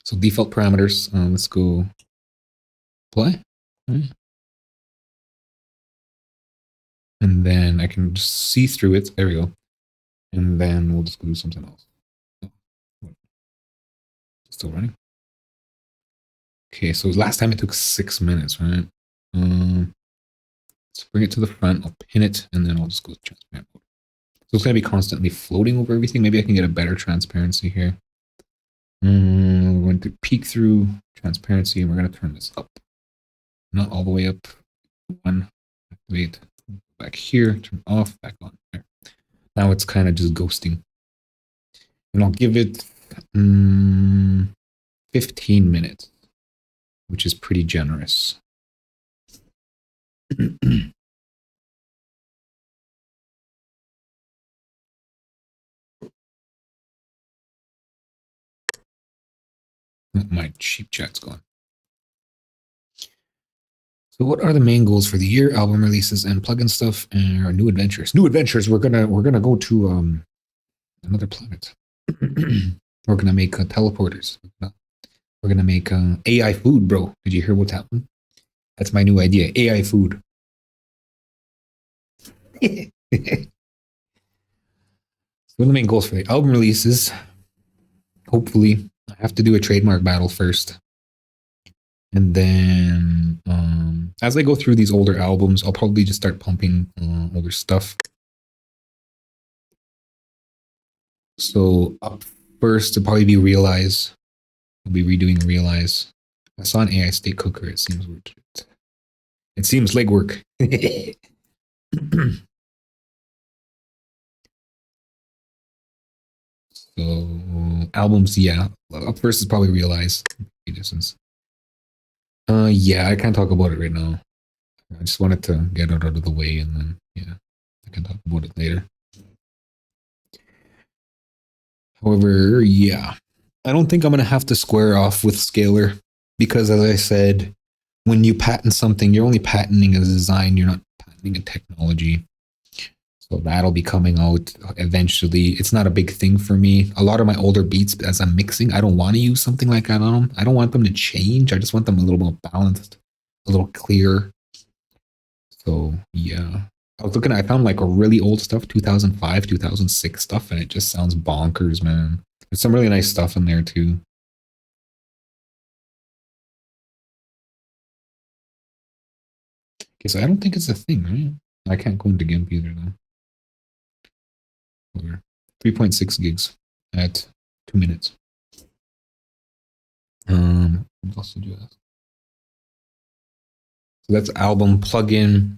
So default parameters. Let's go play. And then I can just see through it. There we go. And then we'll just go do something else. Still running. Okay, so last time it took 6 minutes, right? Let's bring it to the front. I'll pin it, and then I'll just go transparent mode. So it's going to be constantly floating over everything. Maybe I can get a better transparency here. We're going to peek through transparency, and we're going to turn this up. Not all the way up. 1, activate, back here, turn off, back on. There. Now it's kind of just ghosting. And I'll give it 15 minutes, which is pretty generous. My cheap chat's gone. So what are the main goals for the year? Album releases and plugin stuff and our new adventures. New adventures. We're gonna go to another planet. We're gonna make teleporters. We're gonna make AI food, bro. Did you hear what's happening? That's my new idea. AI food. So what are the main goals for the album releases? Hopefully, I have to do a trademark battle first. And then as I go through these older albums, I'll probably just start pumping older stuff. So up first, it'll probably be Realize. I'll be redoing Realize. I saw an AI steak cooker. It seems weird. It seems legwork. So albums, yeah. Up first is probably Realize. Distance. Yeah, I can't talk about it right now. I just wanted to get it out of the way, and then yeah, I can talk about it later. However, yeah, I don't think I'm gonna have to square off with Scalar because, as I said, when you patent something, you're only patenting a design. You're not patenting a technology. So that'll be coming out eventually. It's not a big thing for me. A lot of my older beats, as I'm mixing, I don't want to use something like that on them. I don't want them to change. I just want them a little more balanced, a little clearer. So yeah, I was looking. I found like a really old stuff, 2005, 2006 stuff, and it just sounds bonkers, man. There's some really nice stuff in there too. Okay, so I don't think it's a thing, right? I can't go into GIMP either though. 3.6 gigs at 2 minutes. What else did you ask? So that's album plugin.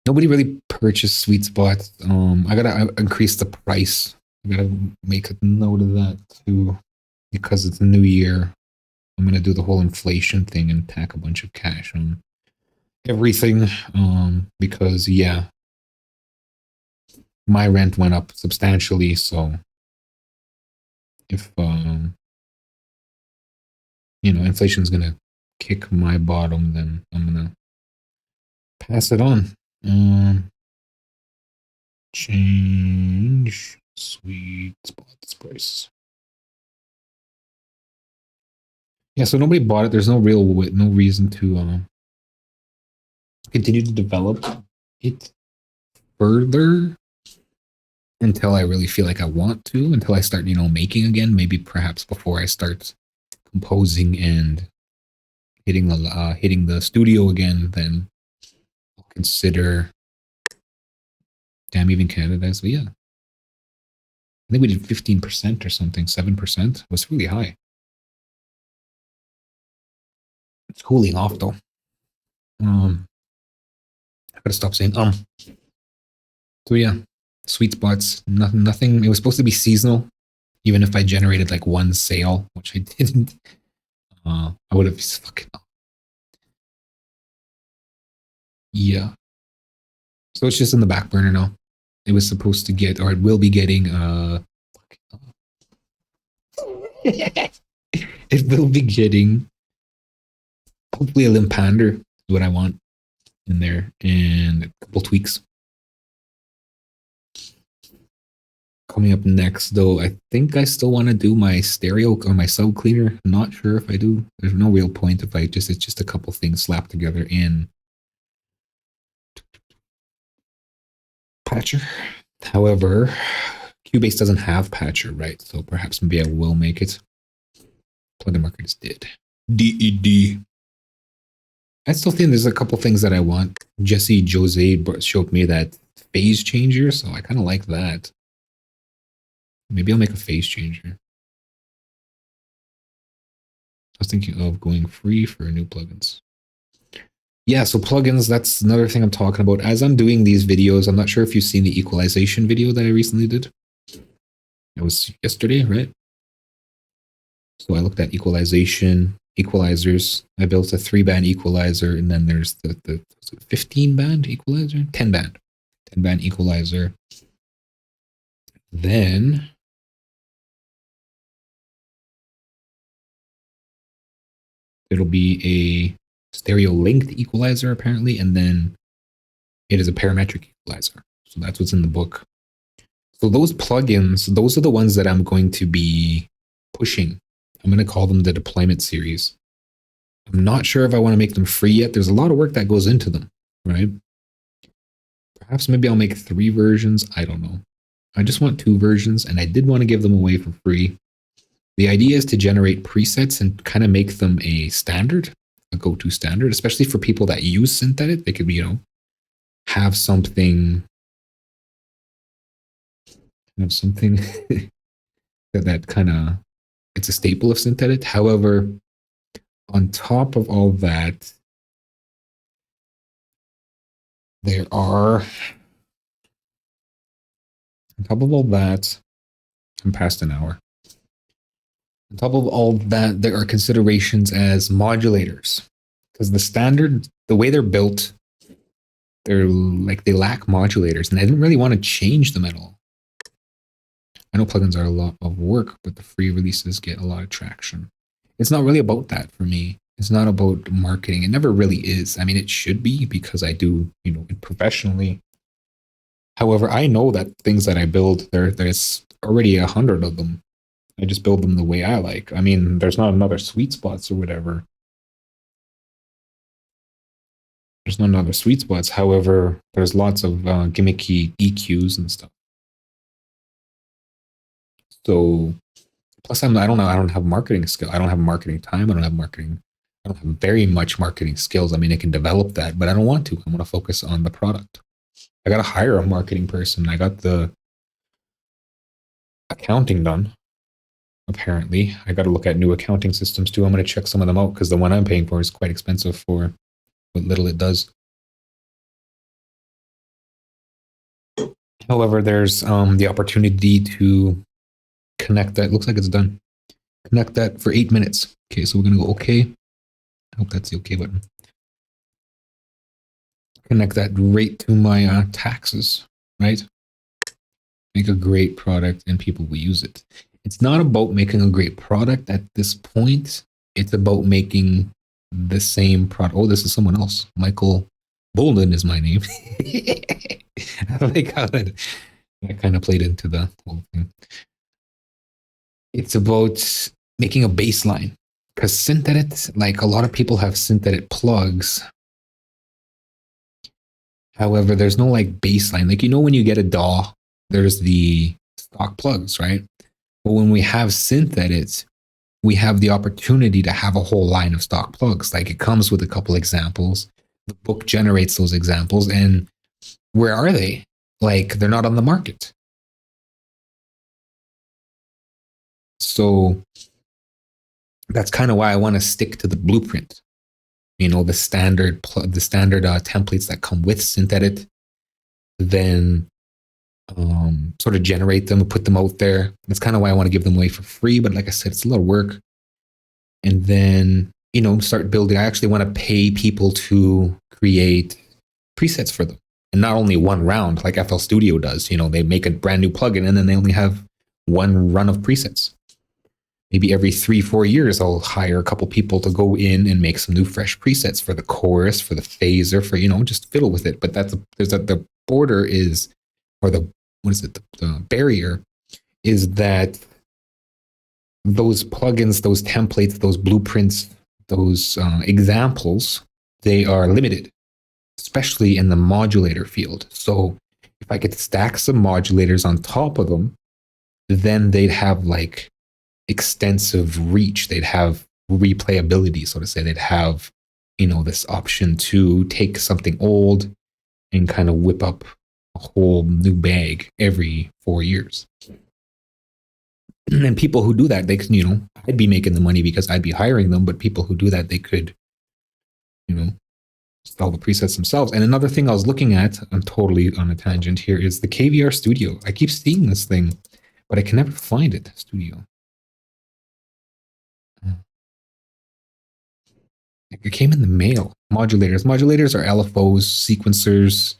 Nobody really purchased Sweet Spot. I gotta increase the price. I gotta make a note of that too, because it's a new year. I'm gonna do the whole inflation thing and tack a bunch of cash on everything. Because yeah, my rent went up substantially. So if inflation is gonna kick my bottom, then I'm gonna pass it on. Change Sweet Spot's price. Yeah, so nobody bought it. There's no reason to continue to develop it further until I really feel like I want to, until I start, making again. Maybe perhaps before I start composing and hitting the studio again, then I'll consider. Damn, even Canada. So yeah, I think we did 15% or something. 7% was really high. It's cooling off though. I gotta stop saying So yeah, Sweet Spots. Nothing. It was supposed to be seasonal. Even if I generated like one sale, which I didn't, I would have fucking. Yeah. So it's just in the back burner now. it was supposed to get, or it will be getting, it will be getting hopefully a Limpander is what I want in there, and a couple tweaks. Coming up next, though, I think I still want to do my stereo or my sub cleaner. I'm not sure if I do. There's no real point if I just, it's just a couple things slapped together in Patcher. However, Cubase doesn't have Patcher, right? So perhaps maybe I will make it. Plugin market is dead. DED. I still think there's a couple things that I want. Jesse Jose showed me that phase changer, so I kind of like that. Maybe I'll make a phase changer. I was thinking of going free for new plugins. Yeah, so plugins, that's another thing I'm talking about. As I'm doing these videos, I'm not sure if you've seen the equalization video that I recently did. It was yesterday, right? So I looked at equalization, equalizers. I built a 3-band equalizer, and then there's the 15-band equalizer? 10-band. 10-band equalizer. Then it'll be a stereo linked equalizer, apparently, and then it is a parametric equalizer. So that's what's in the book. So those plugins, those are the ones that I'm going to be pushing. I'm going to call them the deployment series. I'm not sure if I want to make them free yet. There's a lot of work that goes into them, right? Perhaps maybe I'll make 3 versions. I don't know. I just want 2 versions, and I did want to give them away for free. The idea is to generate presets and kind of make them a standard, a go-to standard, especially for people that use Synthedit. They could, have something that kind of, it's a staple of Synthedit. However, on top of all that, there are, on top of all that, I'm past an hour. On top of all that, there are considerations as modulators. Because the standard, the way they're built, they're like, they lack modulators, and I didn't really want to change them at all. I know plugins are a lot of work, but the free releases get a lot of traction. It's not really about that for me. It's not about marketing. It never really is. I mean, it should be, because I do, it professionally. However, I know that things that I build, there's already 100 of them. I just build them the way I like. I mean, there's not another sweet spots or whatever. There's not another sweet spots. However, there's lots of gimmicky EQs and stuff. So, plus I don't have marketing skill. I don't have marketing time. I don't have very much marketing skills. I mean, I can develop that, but I don't want to. I want to focus on the product. I got to hire a marketing person. I got the accounting done. Apparently, I got to look at new accounting systems too. I'm going to check some of them out, because the one I'm paying for is quite expensive for what little it does. However, there's the opportunity to connect that. Looks like it's done. Connect that for 8 minutes. Okay, so we're going to go okay. I hope that's the okay button. Connect that right to my taxes, right? Make a great product and people will use it. It's not about making a great product at this point. It's about making the same product. Oh, this is someone else. Michael Bolden is my name. I like how that kind of played into the whole thing. It's about making a baseline, because Synthedit, like a lot of people have Synthedit plugs. However, there's no like baseline. Like, when you get a DAW, there's the stock plugs, right? But when we have Synthedit, we have the opportunity to have a whole line of stock plugs. Like, it comes with a couple examples. The book generates those examples, and where are they? Like, they're not on the market. So that's kind of why I want to stick to the blueprint. The standard templates that come with Synthedit, then sort of generate them and put them out there. That's kind of why I want to give them away for free. But like I said, it's a lot of work. And then, start building. I actually want to pay people to create presets for them And not only one round like FL Studio does, they make a brand new plugin and then they only have one run of presets. Maybe every 3-4 years, I'll hire a couple people to go in and make some new fresh presets for the chorus, for the phaser, for, just fiddle with it. But the border is, or the barrier is that those plugins, those templates, those blueprints, those examples, they are limited, especially in the modulator field. So if I could stack some modulators on top of them, then they'd have like extensive reach. They'd have replayability, so to say. They'd have, this option to take something old and kind of whip up a whole new bag every 4 years. And people who do that, they can, I'd be making the money because I'd be hiring them, but people who do that, they could, install the presets themselves. And another thing I was looking at, I'm totally on a tangent here, is the KVR Studio. I keep seeing this thing, but I can never find it. Studio. It came in the mail. Modulators. Modulators are LFOs, sequencers.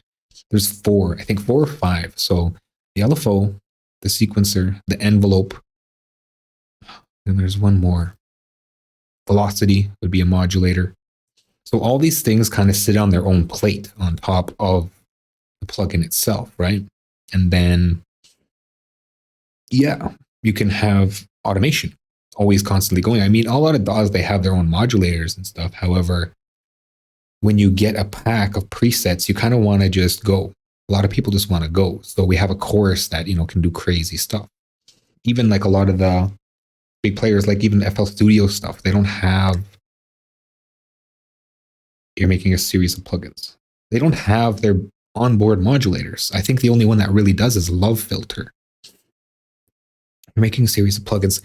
There's 4, I think 4 or 5. So the LFO, the sequencer, the envelope, and there's one more. Velocity would be a modulator. So all these things kind of sit on their own plate on top of the plugin itself, right? And then, yeah, you can have automation always constantly going. I mean, a lot of DAWs, they have their own modulators and stuff. However, when you get a pack of presets, you kind of want to just go. A lot of people just want to go. So we have a chorus that, can do crazy stuff. Even like a lot of the big players, like even FL Studio stuff, they don't have, you're making a series of plugins. They don't have their onboard modulators. I think the only one that really does is Love Filter. You're making a series of plugins.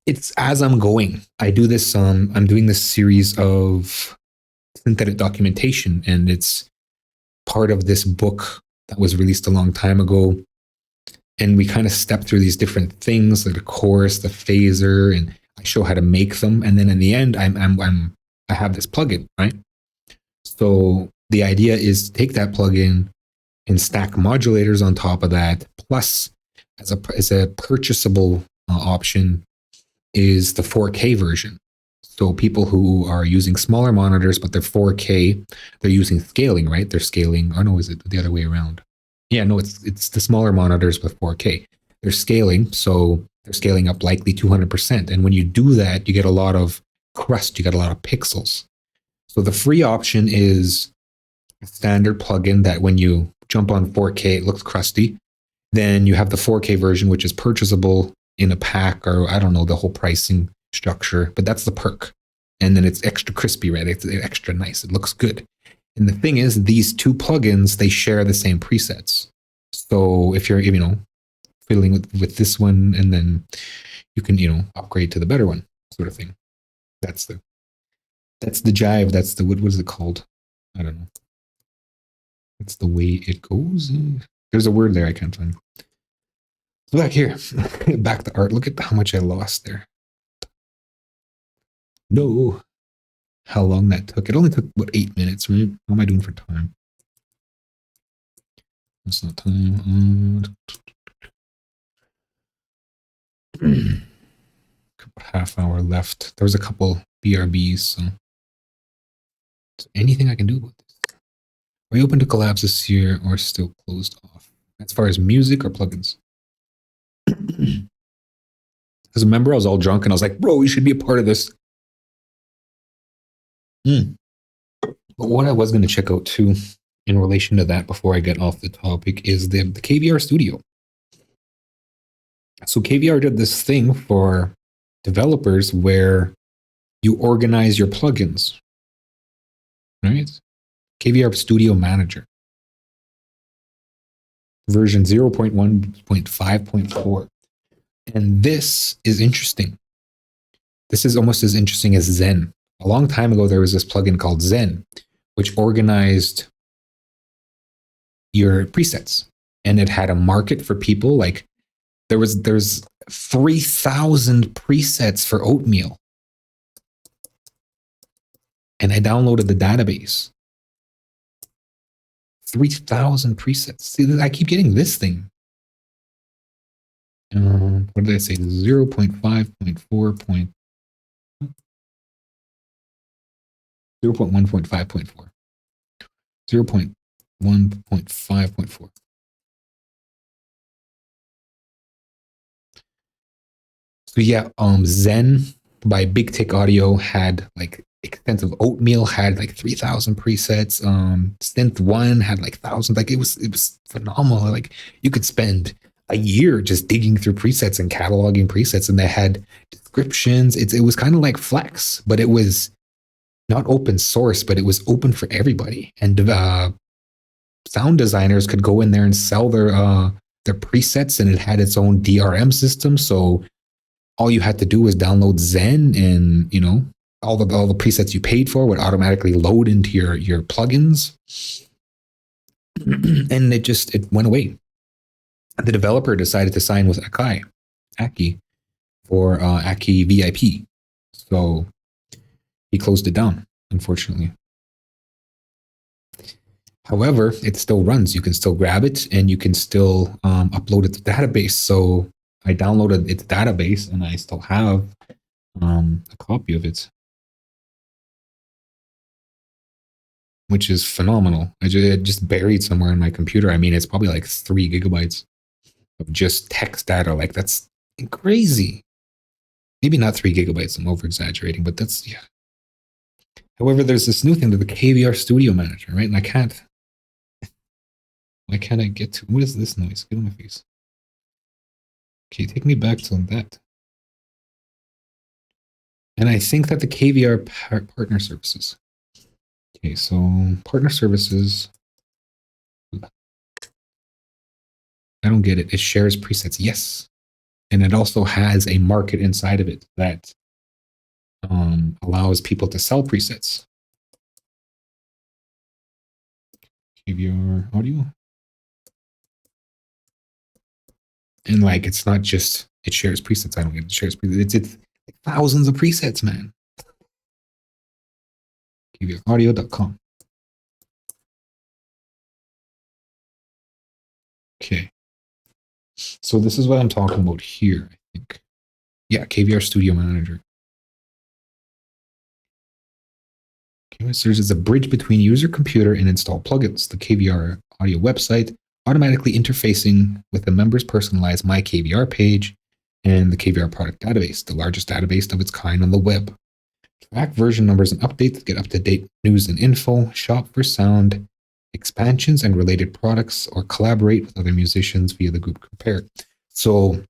It's as I'm going. I do this, I'm doing this series of synthetic documentation, and it's part of this book that was released a long time ago. And we kind of step through these different things, like the chorus, the phaser, and I show how to make them. And then in the end, I have this plugin, right? So the idea is to take that plugin and stack modulators on top of that. Plus, as a purchasable option is the 4K version. So people who are using smaller monitors, but they're 4K, they're using scaling, right? They're scaling. Or no, is it the other way around? Yeah, no, it's the smaller monitors with 4K. They're scaling, so they're scaling up likely 200%. And when you do that, you get a lot of crust, you get a lot of pixels. So the free option is a standard plugin that when you jump on 4K, it looks crusty. Then you have the 4K version, which is purchasable in a pack, or I don't know the whole pricing structure, but that's the perk. And then it's extra crispy, right? It's extra nice. It looks good. And the thing is, these two plugins, they share the same presets. So if you're, fiddling with this one, and then you can, upgrade to the better one, sort of thing. That's the jive. That's the, what is it called? I don't know. That's the way it goes. There's a word there I can't find. So back here, back to art. Look at how much I lost there. No, how long that took. It only took, 8 minutes, right? How am I doing for time? That's not time. Half hour left. There was a couple BRBs, so anything I can do about this? Are you open to collabs this year or still closed off? As far as music or plugins? As a member, I was all drunk and I was like, bro, you should be a part of this. But what I was going to check out too, in relation to that, before I get off the topic, is the KVR Studio. So KVR did this thing for developers where you organize your plugins, right? KVR Studio Manager. Version 0.1.5.4. And this is interesting. This is almost as interesting as Zen. A long time ago, there was this plugin called Zen, which organized your presets. And it had a market for people. Like there's 3,000 presets for Oatmeal. And I downloaded the database. 3,000 presets. See, I keep getting this thing. What did I say? 0.5.4. 0.1.5.4. 0.1.5.4. So yeah, Zen by Big Tick Audio had like extensive. Oatmeal had like 3,000 presets. Synth One had like thousands. Like it was phenomenal. Like you could spend a year just digging through presets and cataloging presets, and they had descriptions. It was kind of like Flex, but it was not open source, but it was open for everybody. And sound designers could go in there and sell their presets, and it had its own DRM system. So all you had to do was download Zen, and all the presets you paid for would automatically load into your plugins. And it went away. The developer decided to sign with Akai for Akai VIP. So he closed it down, unfortunately. However, it still runs. You can still grab it, and you can still upload it to the database. So I downloaded its database, and I still have a copy of it, which is phenomenal. I just buried somewhere in my computer. I mean, it's probably like 3 gigabytes of just text data. Like that's crazy. Maybe not 3 gigabytes. I'm over exaggerating, but that's, yeah. However, there's this new thing to the KVR Studio Manager, right? And why can't I get to, what is this noise? Get on my face. Okay, take me back to that. And I think that the KVR partner services. Okay, so partner services. I don't get it. It shares presets. Yes. And it also has a market inside of it that allows people to sell presets. KVR audio. And like, it's not just, it shares presets. I don't get it. It shares presets. It's like thousands of presets, man. KVRaudio.com. Okay. So this is what I'm talking about here, I think. Yeah, KVR Studio Manager. KVR serves as a bridge between user computer and installed plugins. The KVR audio website automatically interfacing with the member's personalized My KVR page and the KVR product database, the largest database of its kind on the web. Track version numbers and updates, get up-to-date news and info, shop for sound, expansions and related products, or collaborate with other musicians via the group Compare. So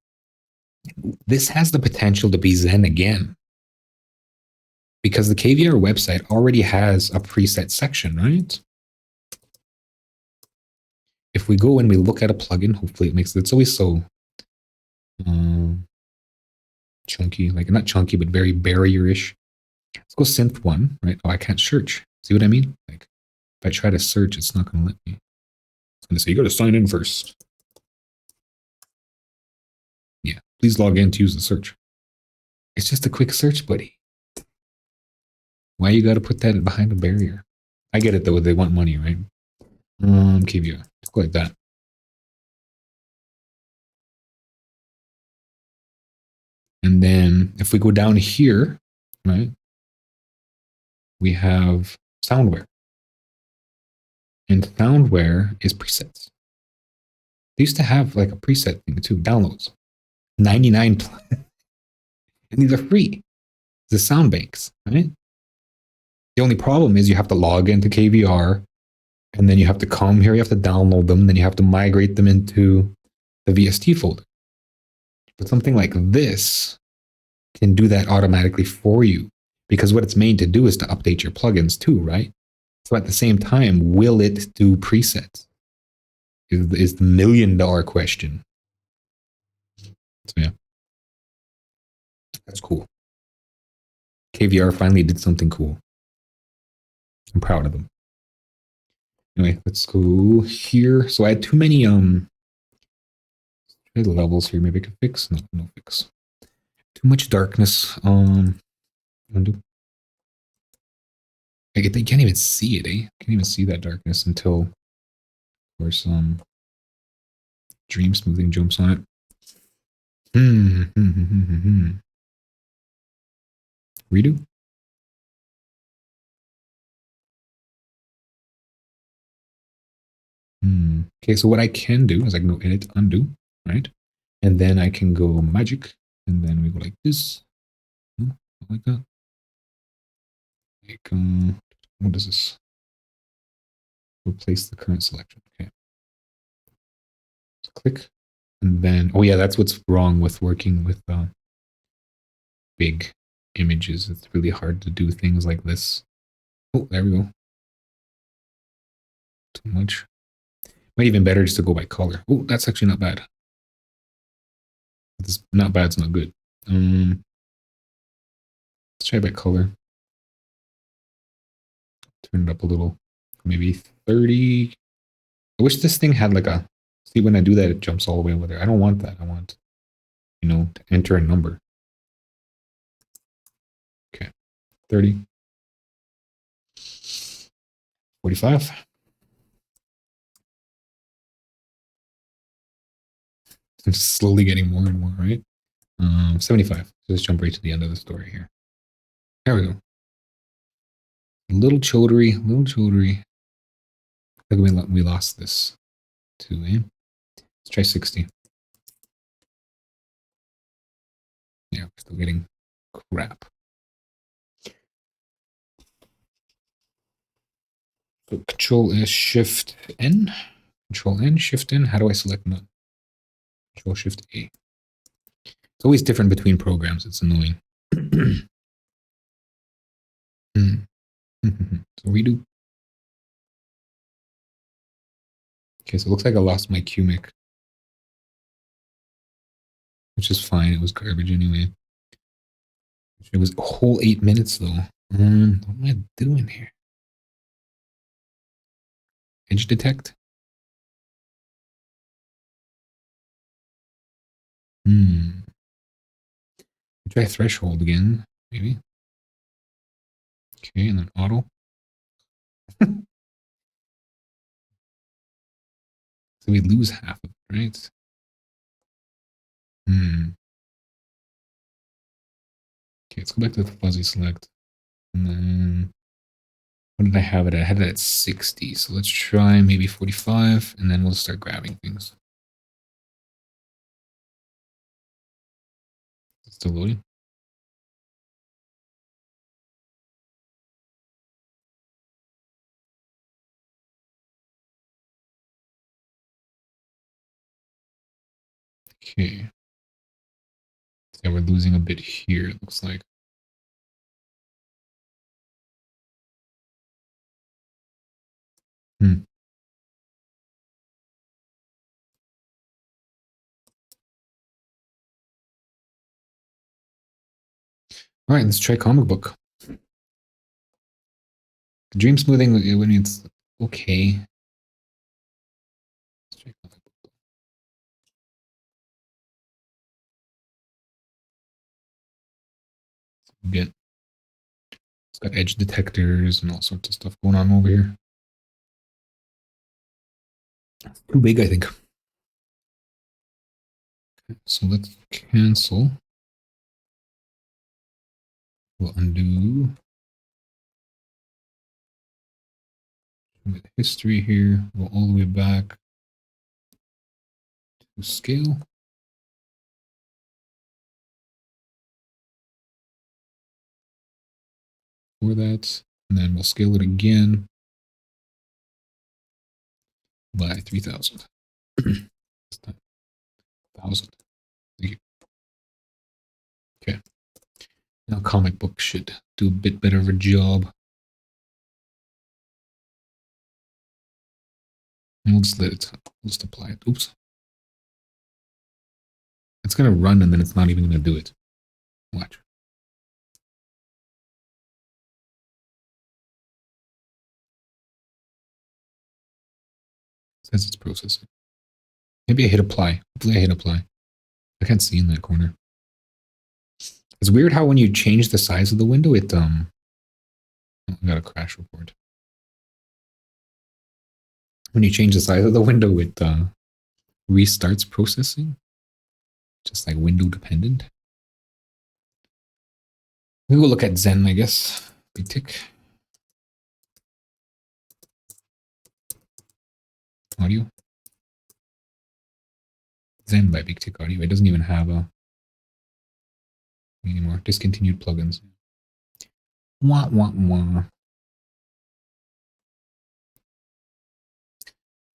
this has the potential to be Zen again, because the KVR website already has a preset section, right? If we go and we look at a plugin, hopefully it makes it, it's always so chunky, like not chunky, but very barrier-ish. Let's go Synth One, right? Oh, I can't search. See what I mean? Like if I try to search, it's not going to let me. It's going to say, you got to sign in first. Yeah, please log in to use the search. It's just a quick search, buddy. Why you got to put that behind a barrier? I get it though. They want money, right? KVR. Let's go like that. And then if we go down here, right, we have Soundware. And Soundware is presets. They used to have like a preset thing too, downloads. 99 and these are free. The sound banks, right? The only problem is you have to log into KVR, and then you have to come here, you have to download them, then you have to migrate them into the VST folder. But something like this can do that automatically for you, because what it's made to do is to update your plugins too, right? So at the same time, will it do presets? Is the $1 million question. So yeah, that's cool. KVR finally did something cool. I'm proud of them. Anyway, let's go here. So I had too many levels here. Maybe I could fix. No fix. Too much darkness. Undo. They can't even see it, eh? Can't even see that darkness until or some dream smoothing jumps on it. Redo. Okay, so what I can do is I can go edit, undo, right? And then I can go magic, and then we go like this, like that. Like, what is this? Replace the current selection. Okay. So click, and then, oh yeah, that's what's wrong with working with big images. It's really hard to do things like this. Oh, there we go. Too much. Might even better just to go by color. Oh, that's actually not bad. It's not bad, it's not good. Let's try by color. Turn it up a little. Maybe 30. I wish this thing had like a, see when I do that, it jumps all the way over there. I don't want that. I want, to enter a number. Okay. 30. 45. I'm just slowly getting more and more, right? 75. So let's jump right to the end of the story here. There we go. Little chodery, little chodery. I think we lost this too, eh? Let's try 60. Yeah, we're still getting crap. So Control S, Shift N. Control N, Shift N. How do I select none? Control Shift A. It's always different between programs. It's annoying. So redo. Okay, so it looks like I lost my QMIC, which is fine. It was garbage anyway. It was a whole 8 minutes though. What am I doing here? Edge detect. Try threshold again, maybe. Okay, and then auto. So we lose half of it, right? Okay, let's go back to the fuzzy select. And then what did I have it at? I had it at 60. So let's try maybe 45, and then we'll start grabbing things. It's still loading. Okay. Yeah, we're losing a bit here, it looks like. All right, let's try comic book. The dream smoothing, when it's okay. Let's try comic book. It's got edge detectors and all sorts of stuff going on over here. It's too big, I think. Okay, so let's cancel. We'll undo. With history here, go all the way back to scale. For that, and then we'll scale it again by 3,000. 1,000. Thank you. Okay. Now comic book should do a bit better of a job. And we'll just let it, we'll just apply it. Oops. It's going to run and then it's not even going to do it. Watch. It says it's processing. Maybe I hit apply. Hopefully I hit apply. I can't see in that corner. It's weird how when you change the size of the window, it I got a crash report. When you change the size of the window, it restarts processing, just like window dependent. We will look at Zen, I guess. Big tick. Audio. Zen by Big Tick Audio. It doesn't even have a anymore. Discontinued plugins. Wah, wah, wah.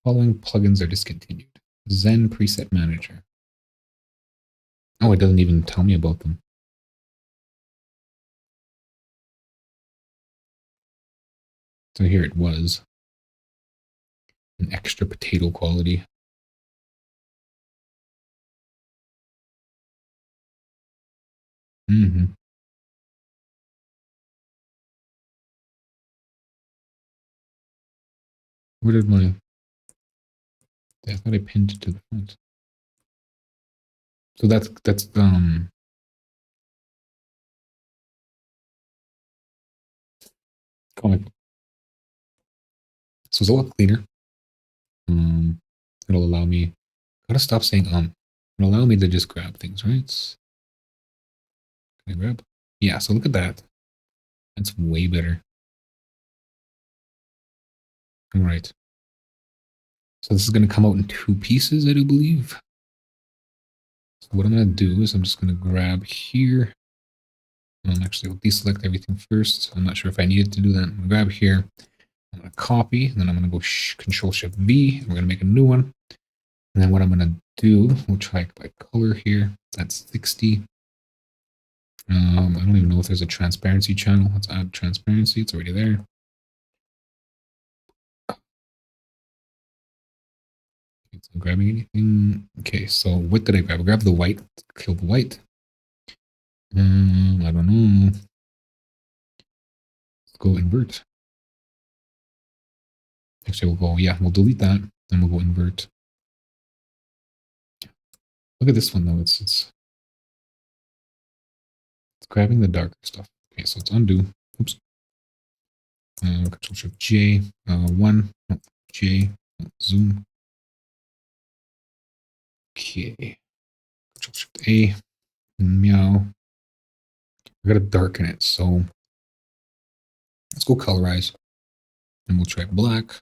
Following plugins are discontinued. Zen Preset Manager. Oh, it doesn't even tell me about them. So here it was. An extra potato quality. Mm-hmm. Where did my... I thought I pinned it to the front. So that's comic book. So it's a lot cleaner. It'll allow me... Gotta stop saying It'll allow me to just grab things, right? Can I grab? Yeah, so look at that. That's way better. All right. So this is going to come out in 2 pieces, I do believe. So what I'm going to do is I'm just going to grab here. Actually, I'll deselect everything first. I'm not sure if I needed to do that. I'm going to grab here. I'm going to copy. And then I'm going to go Control Shift V. And we're going to make a new one. And then what I'm going to do, we'll try by color here. That's 60. I don't even know if there's a transparency channel. Let's add transparency. It's already there. So I'm grabbing anything. Okay, so what did I grab? I grabbed the white. Kill the white. I don't know. Let's go invert. Actually, we'll go, yeah, we'll delete that. Then we'll go invert. Look at this one though. It's grabbing the darker stuff. Okay, so it's undo. Oops. Control Shift J. 1. J. Zoom. Okay. Control Shift A. Meow. I gotta darken it. So let's go colorize. And we'll try black.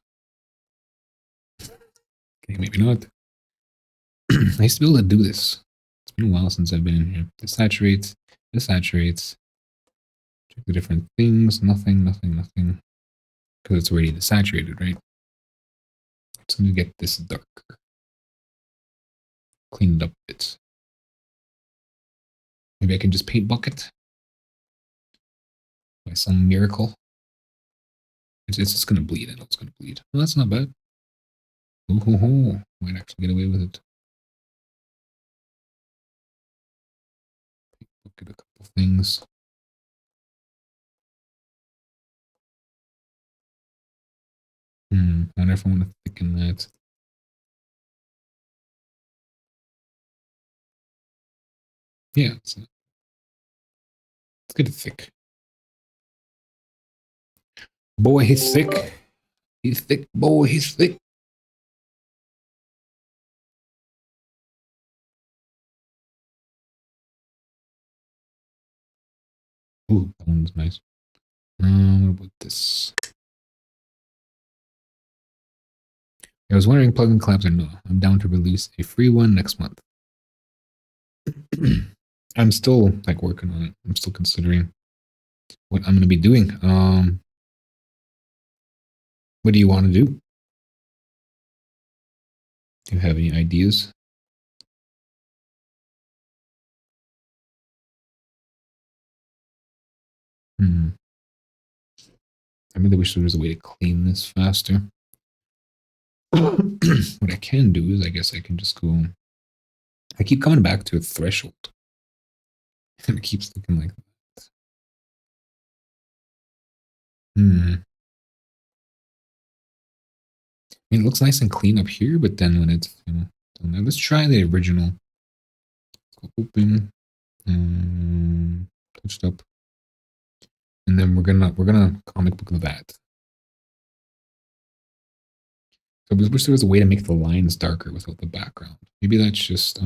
Okay, maybe not. I used to be able to do this. It's been a while since I've been in here. Desaturate. Desaturates. Check the different things. Nothing. Because it's already desaturated, right? So let me get this darker. Clean it up a bit. Maybe I can just paint bucket by some miracle. It's just going to bleed. I know it's going to bleed. Well, that's not bad. Ooh, hoo, hoo. Might actually get away with it. Look at a couple things. I wonder if I want to thicken that. Yeah, let's get it thick. Boy, he's thick. He's thick. Boy, he's thick. Ooh, that one's nice. What about this? I was wondering, plugin collabs or no? I'm down to release a free one next month. I'm still like working on it. I'm still considering what I'm going to be doing. What do you want to do? Do you have any ideas? I really wish there was a way to clean this faster. What I can do is I guess I can just go... I keep coming back to a threshold. And it keeps looking like that. I mean, it looks nice and clean up here, but then when it's, now let's try the original. Let's go open, touched up, and then we're gonna comic book that. So I wish there was a way to make the lines darker without the background. Maybe that's just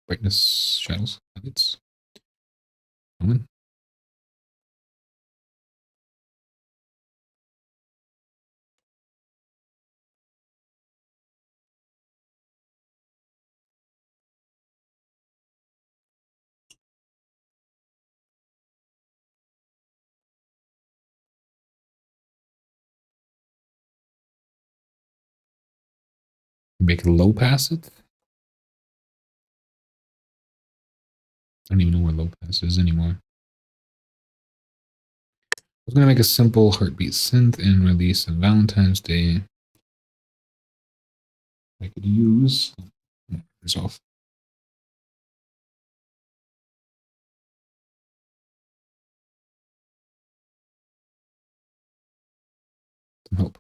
brightness, shadows, highlights. Make it low pass it. I don't even know where low pass is anymore. I was gonna make a simple heartbeat synth and release on Valentine's Day. I could use off. Some help.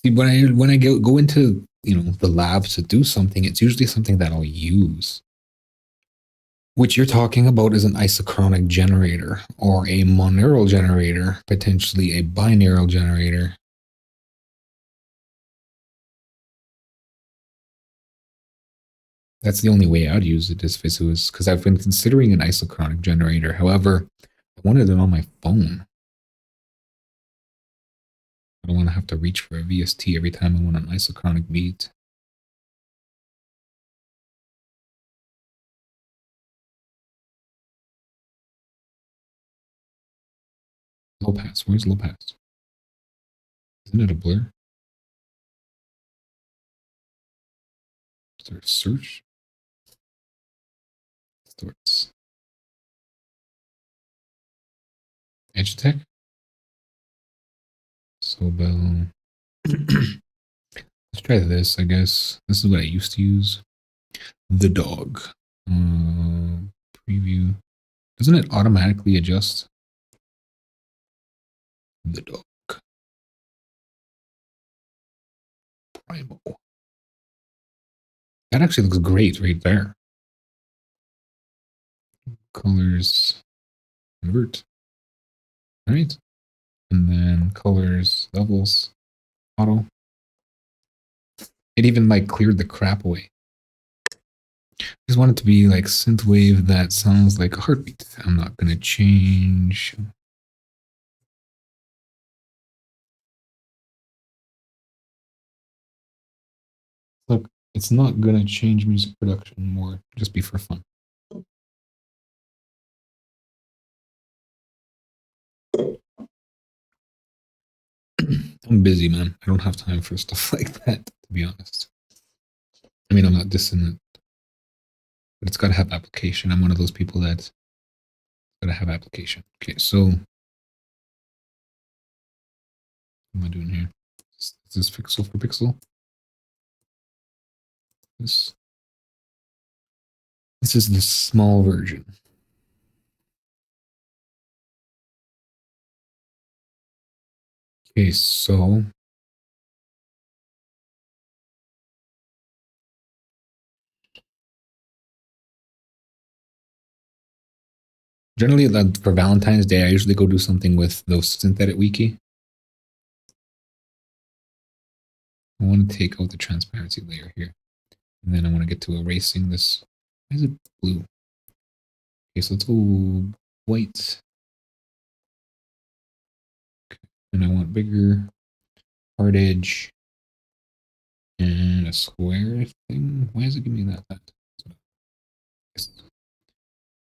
See, when I go into the labs to do something, it's usually something that I'll use. Which you're talking about is an isochronic generator or a monaural generator, potentially a binaural generator. That's the only way I'd use it is if it was because I've been considering an isochronic generator. However, I wanted it on my phone. I don't want to have to reach for a VST every time I want an isochronic beat. Low pass. Where's low pass? Isn't it a blur? Is there a search? Starts. Edge tech? Sobel. Let's try this, I guess. This is what I used to use. The dog. Preview. Doesn't it automatically adjust? The dog. Primal. That actually looks great right there. Colors. Convert. All right. And then colors, levels, auto. It even like cleared the crap away. I just want it to be like synthwave that sounds like a heartbeat. I'm not going to change. Look, it's not going to change music production more, just be for fun. I'm busy, man. I don't have time for stuff like that, to be honest. I mean, I'm not dissonant, but it's got to have application. I'm one of those people that's got to have application. Okay, so what am I doing here? Is this pixel for pixel? This is the small version. Okay, so generally for Valentine's Day, I usually go do something with those synthetic wiki. I want to take out the transparency layer here. And then I want to get to erasing this. Why is it blue? Okay, so let's go white. Okay. And I want bigger hard edge and a square thing. Why is it giving me that?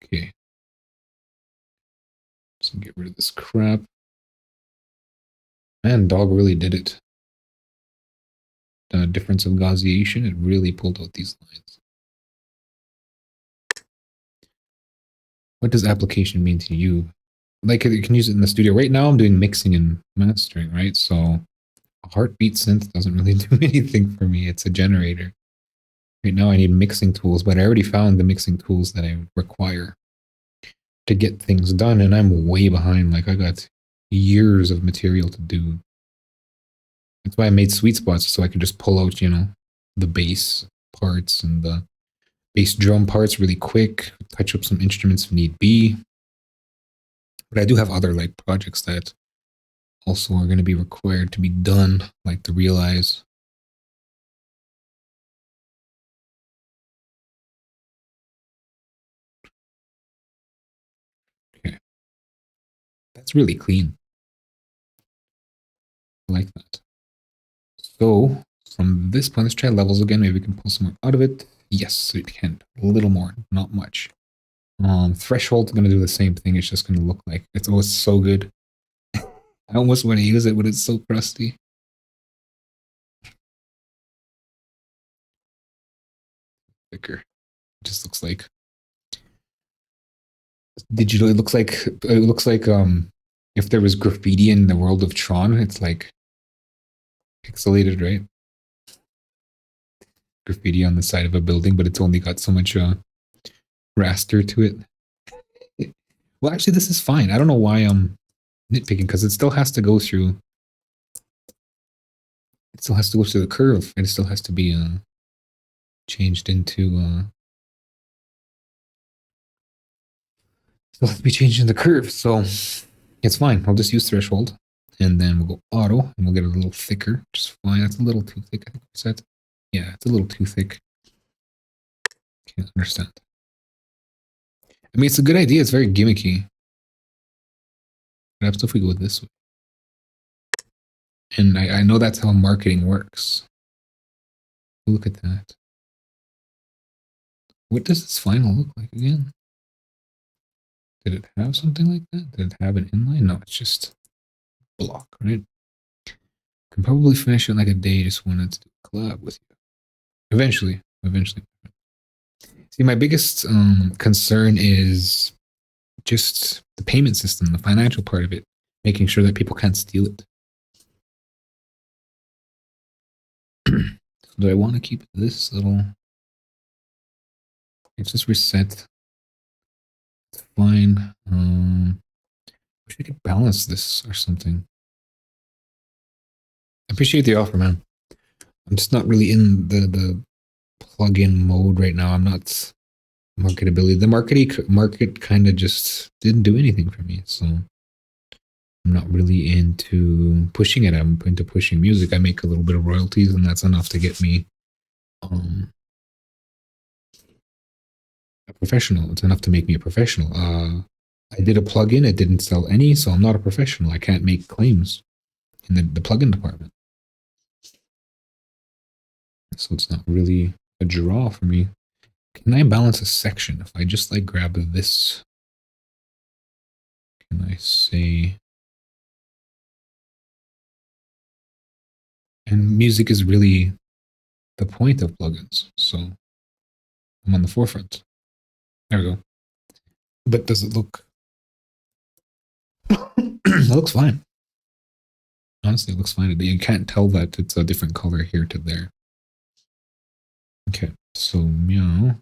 Okay. So get rid of this crap. Man, dog really did it. The difference of Gaussian, it really pulled out these lines. What does application mean to you? Like, you can use it in the studio. Right now, I'm doing mixing and mastering, right? So a heartbeat synth doesn't really do anything for me. It's a generator. Right now, I need mixing tools, but I already found the mixing tools that I require to get things done, and I'm way behind. Like, I got years of material to do. That's why I made sweet spots, so I could just pull out, the bass parts and the bass drum parts really quick, touch up some instruments if need be. But I do have other like projects that also are going to be required to be done, like the Realize. Okay, that's really clean. I like that. So from this point, let's try levels again. Maybe we can pull some more out of it. Yes, we can. A little more, not much. Threshold's going to do the same thing. It's just going to look like it's always so good. I almost want to use it, but it's so crusty. Thicker. It just looks like digital. It looks like if there was graffiti in the world of Tron, it's like pixelated, right? Graffiti on the side of a building, but it's only got so much raster to it. Well, actually, this is fine. I don't know why I'm nitpicking because it still has to go through. It still has to go through the curve, and it still has to be changed into. Still has to be changed in the curve, so it's fine. I'll just use threshold, and then we'll go auto, and we'll get it a little thicker. Just fine. That's a little too thick. I think we said. Yeah, it's a little too thick. Can't understand. I mean, it's a good idea. It's very gimmicky. Perhaps if we go this way. And I know that's how marketing works. Look at that. What does its final look like again? Did it have something like that? Did it have an inline? No, it's just block, right? Can probably finish it in like a day. Just wanted to do a collab with you. Eventually. See, my biggest concern is just the payment system, the financial part of it, making sure that people can't steal it. So do I want to keep this little? It's just reset. It's fine. Wish I could balance this or something. I appreciate the offer, man. I'm just not really in the plug-in mode right now. I'm not marketability. The market kind of just didn't do anything for me, so I'm not really into pushing it. I'm into pushing music. I make a little bit of royalties, and that's enough to get me a professional. It's enough to make me a professional. I did a plugin. It didn't sell any, so I'm not a professional. I can't make claims in the plugin department. So it's not really a draw for me. Can I balance a section? If I just like grab this, can I say... And music is really the point of plugins. So I'm on the forefront. There we go. But does it look... It looks fine. Honestly, it looks fine. You can't tell that it's a different color here to there. Okay, so meow.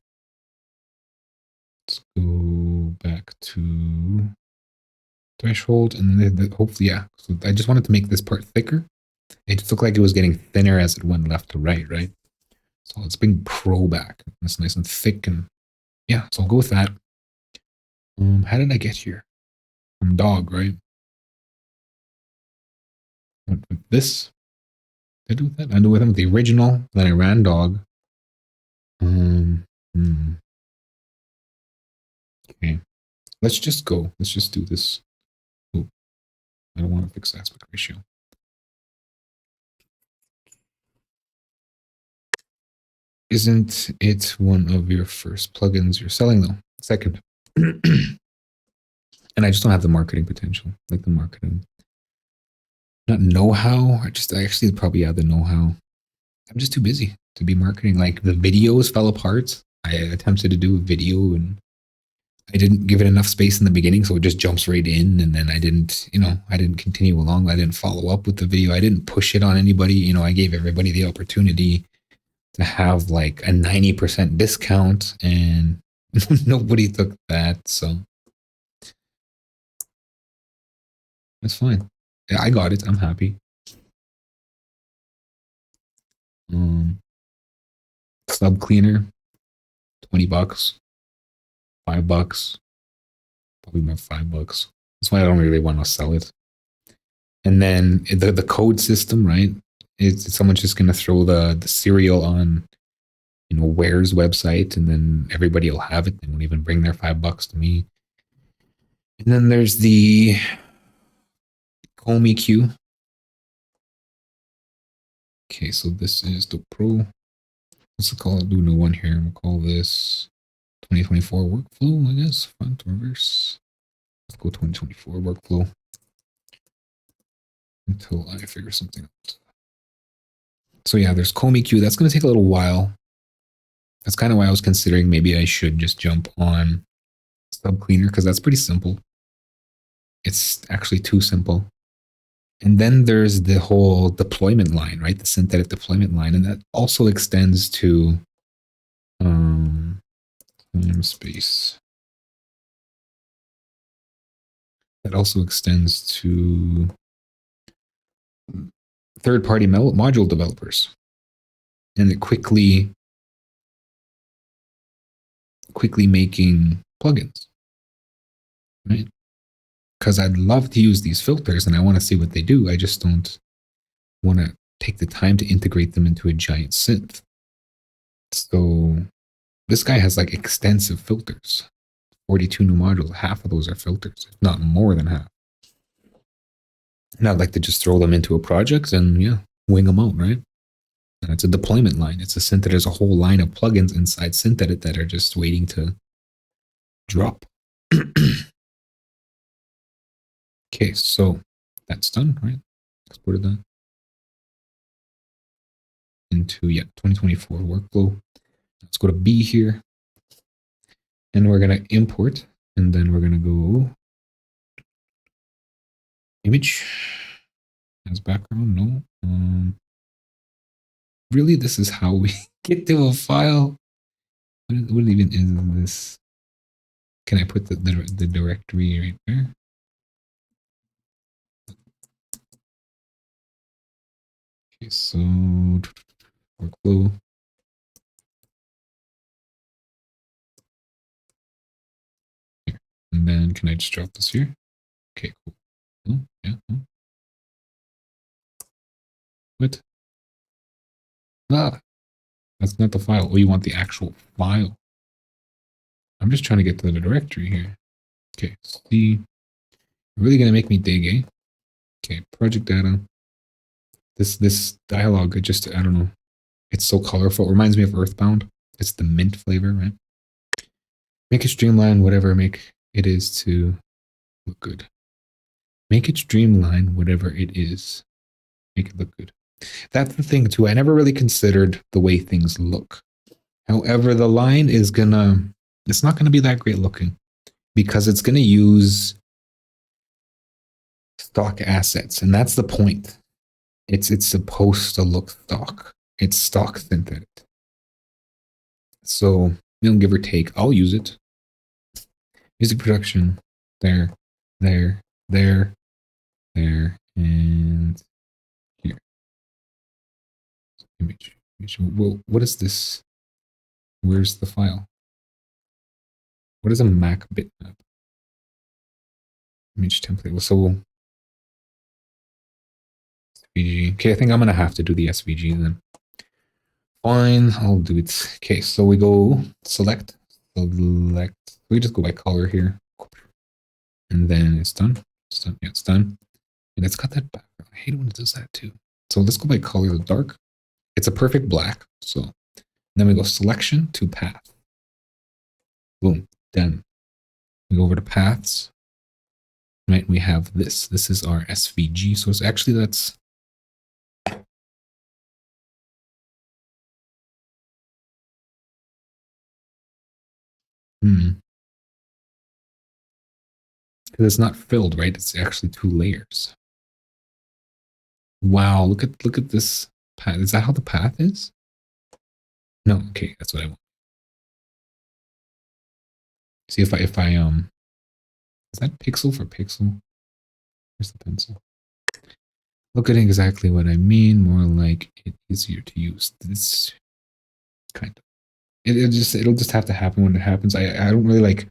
Let's go back to threshold, and then hopefully, yeah. So I just wanted to make this part thicker. It just looked like it was getting thinner as it went left to right, right? So let's bring pro back. It's nice and thick, and yeah. So I'll go with that. How did I get here? From dog, right? Went with this. Did I do with that? I do with them with the original. Then I ran dog. Okay. Let's just go. Let's just do this. Oh, I don't want to fix aspect ratio. Isn't it one of your first plugins you're selling though? Second. And I just don't have the marketing potential, like the marketing. Not know-how. I actually probably have the know-how. I'm just too busy to be marketing. Like the videos fell apart. I attempted to do a video and I didn't give it enough space in the beginning, so it just jumps right in. And then I didn't continue along. I didn't follow up with the video. I didn't push it on anybody. I gave everybody the opportunity to have like a 90% discount, and nobody took that. So it's fine. Yeah, I got it. I'm happy. Sub cleaner, $20, $5, probably about $5. That's why I don't really want to sell it. And then the code system, right? It's someone's just going to throw the serial on, Ware's website, and then everybody will have it. They won't even bring their $5 to me. And then there's the Comey queue. Okay, so this is the Pro. Let's call it, do a new one here. We'll call this 2024 workflow, I guess. Front, reverse. Let's go 2024 workflow until I figure something out. So yeah, there's Comey queue. That's going to take a little while. That's kind of why I was considering maybe I should just jump on Sub Cleaner, because that's pretty simple. It's actually too simple. And then there's the whole deployment line, right? The synthetic deployment line. And that also extends to namespace. That also extends to third-party module developers. And it quickly making plugins, right? Because I'd love to use these filters and I want to see what they do. I just don't want to take the time to integrate them into a giant synth. So this guy has like extensive filters, 42 new modules. Half of those are filters, if not more than half. And I'd like to just throw them into a project and wing them out, right? And it's a deployment line. It's a synth that there's a whole line of plugins inside Synthedit that are just waiting to drop. Okay, so that's done, right? Exported that into 2024 workflow. Let's go to B here, and we're gonna import, and then we're gonna go image as background. No, really, this is how we get to a file. What even is this? Can I put the directory right there? Okay, so workflow. Here. And then can I just drop this here? Okay, cool. Oh, yeah. Oh. What? Ah, that's not the file. Oh, you want the actual file. I'm just trying to get to the directory here. Okay, see. You're really gonna make me dig, eh? Okay, project data. This dialogue, I don't know. It's so colorful. It reminds me of Earthbound. It's the mint flavor, right? Make it streamline, whatever make it is to look good. Make it streamline, whatever it is. Make it look good. That's the thing too. I never really considered the way things look. However, the line is it's not gonna be that great looking because it's gonna use stock assets, and that's the point. It's supposed to look stock. It's stock synthetic. So, give or take, I'll use it. Music production, there, and here. Image. Well, what is this? Where's the file? What is a Mac bitmap? Image template. Well, so SVG. Okay, I think I'm gonna have to do the SVG then. Fine, I'll do it. Okay, so we go select. We just go by color here, and then it's done. It's done. Yeah, it's done. And it's got that background. I hate when it does that too. So let's go by color, the dark. It's a perfect black. So then we go selection to path. Boom, done. We go over to paths. Right, we have this. This is our SVG. So it's actually that's because it's not filled, right? It's actually 2 layers. Wow, look at this path. Is that how the path is? No, okay, that's what I want. See if I is that pixel for pixel? Where's the pencil? Look at exactly what I mean. More like it easier to use. This kind of. It'll just have to happen when it happens. I don't really like.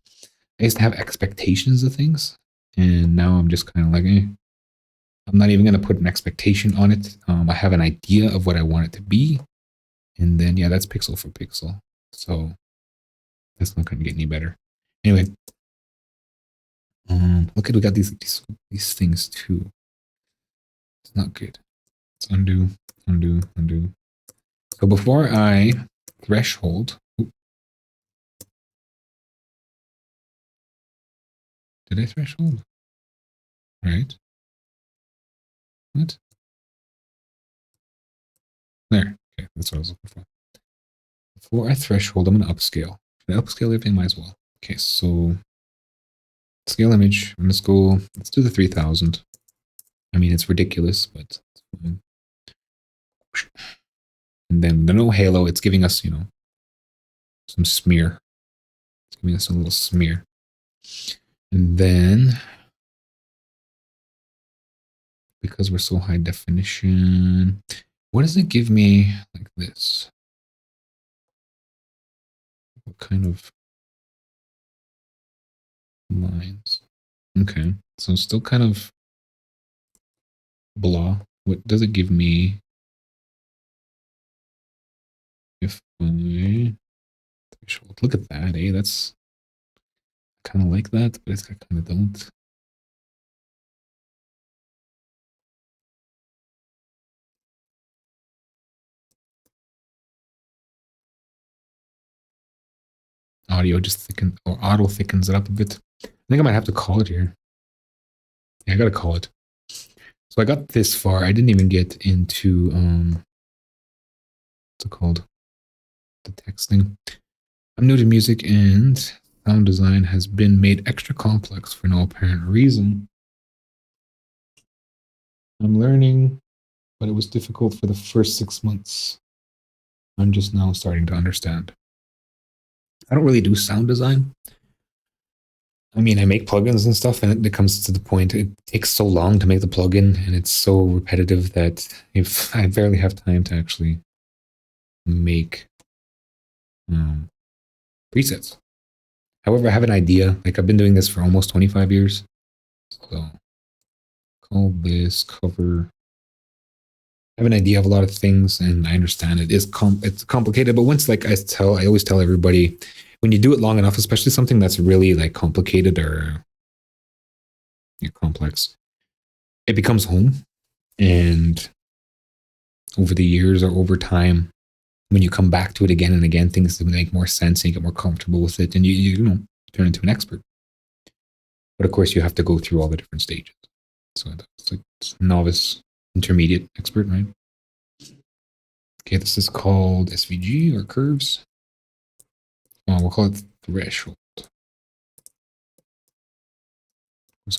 I used to have expectations of things, And now I'm just kind of like, I'm not even going to put an expectation on it. I have an idea of what I want it to be. And then, yeah, that's pixel for pixel. So that's not going to get any better. Anyway, look at, we got these things too. It's not good. Let's undo, undo, undo. So before I threshold, did I threshold? Right. What? There. Okay, that's what I was looking for. Before I threshold, I'm going to upscale. Should I upscale everything? Might as well. Okay, so scale image. Let's go. Let's do the 3000. I mean, it's ridiculous, but it's fine. And then the no halo, it's giving us, some smear. It's giving us a little smear. And then, because we're so high definition, what does it give me like this? What kind of lines? Okay, so still kind of blah. What does it give me if I threshold? Look at that, eh? That's kind of like that, but I kind of don't. Audio just thicken or auto thickens it up a bit. I think I might have to call it here. Yeah, I gotta call it. So I got this far. I didn't even get into what's it called? The texting. I'm new to music and sound design has been made extra complex for no apparent reason. I'm learning, but it was difficult for the first 6 months. I'm just now starting to understand. I don't really do sound design. I mean, I make plugins and stuff, and it comes to the point it takes so long to make the plugin, and it's so repetitive that if I barely have time to actually make presets. However, I have an idea. Like I've been doing this for almost 25 years. So call this cover. I have an idea of a lot of things, and I understand it's complicated. But once, like I always tell everybody, when you do it long enough, especially something that's really like complicated or complex, it becomes home. And over the years or over time, when you come back to it again and again, things make more sense and you get more comfortable with it, and you turn into an expert. But of course, you have to go through all the different stages. So it's like novice, intermediate, expert, right? Okay, this is called SVG or curves. We'll call it threshold. So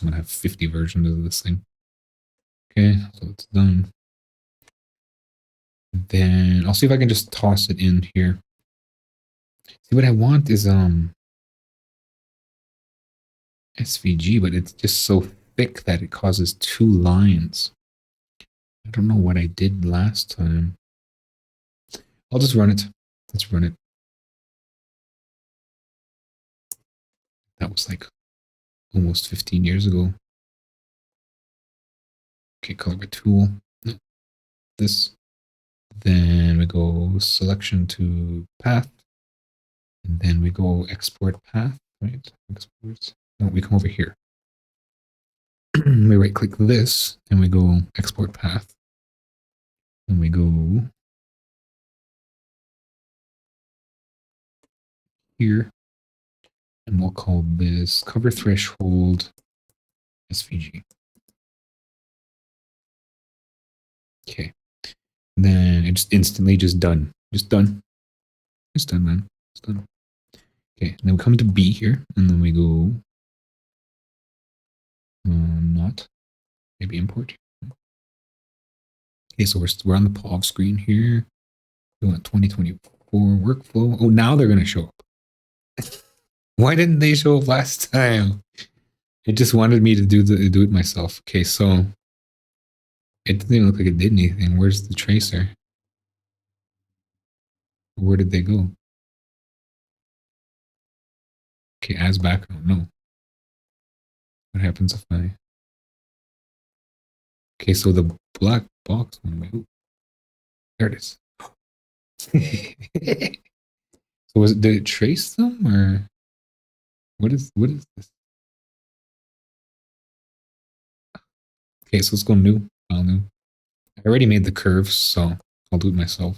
I'm gonna have 50 versions of this thing. Okay, so it's done. Then I'll see if I can just toss it in here. See, what I want is SVG, but it's just so thick that it causes 2 lines. I don't know what I did last time. I'll just run it. Let's run it. That was like almost 15 years ago. Okay, color by tool. No, this. Then we go selection to path. And then we go export path, right? Export. No, we come over here. We right click this and we go export path. And we go here. And we'll call this cover threshold SVG. Okay. And then it just instantly just done. Just done. It's done, man. It's done. Okay. And then we come to B here. And then we go not. Maybe import. Okay, so we're on the POV screen here. We want 2024 workflow. Oh, now they're going to show up. Why didn't they show up last time? It just wanted me to do it myself. Okay, so it didn't even look like it did anything. Where's the tracer? Where did they go? Okay, as background. No. What happens if I... Okay, so the black box one, wait, there it is. So did it trace them or what is this? Okay, so let's go new, file new. I already made the curves, so I'll do it myself.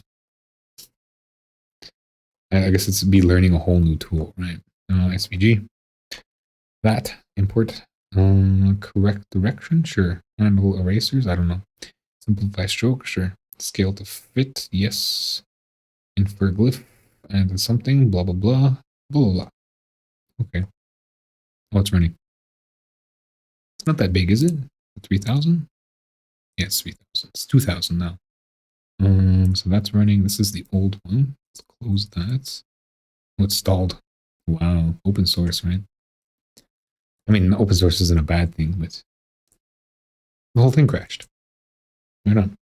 I guess it's be learning a whole new tool, right? SVG. That import. Correct direction, sure. Handle erasers, I don't know. Simplify stroke, sure. Scale to fit, yes. Infer glyph, and something, blah, blah, blah, blah, blah, blah. Okay. Oh, it's running. It's not that big, is it? 3,000? Yeah, it's 3,000. It's 2,000 now. So that's running. This is the old one. Let's close that. Oh, it's stalled. Wow. Open source, right? I mean, open source isn't a bad thing, but the whole thing crashed. Right on.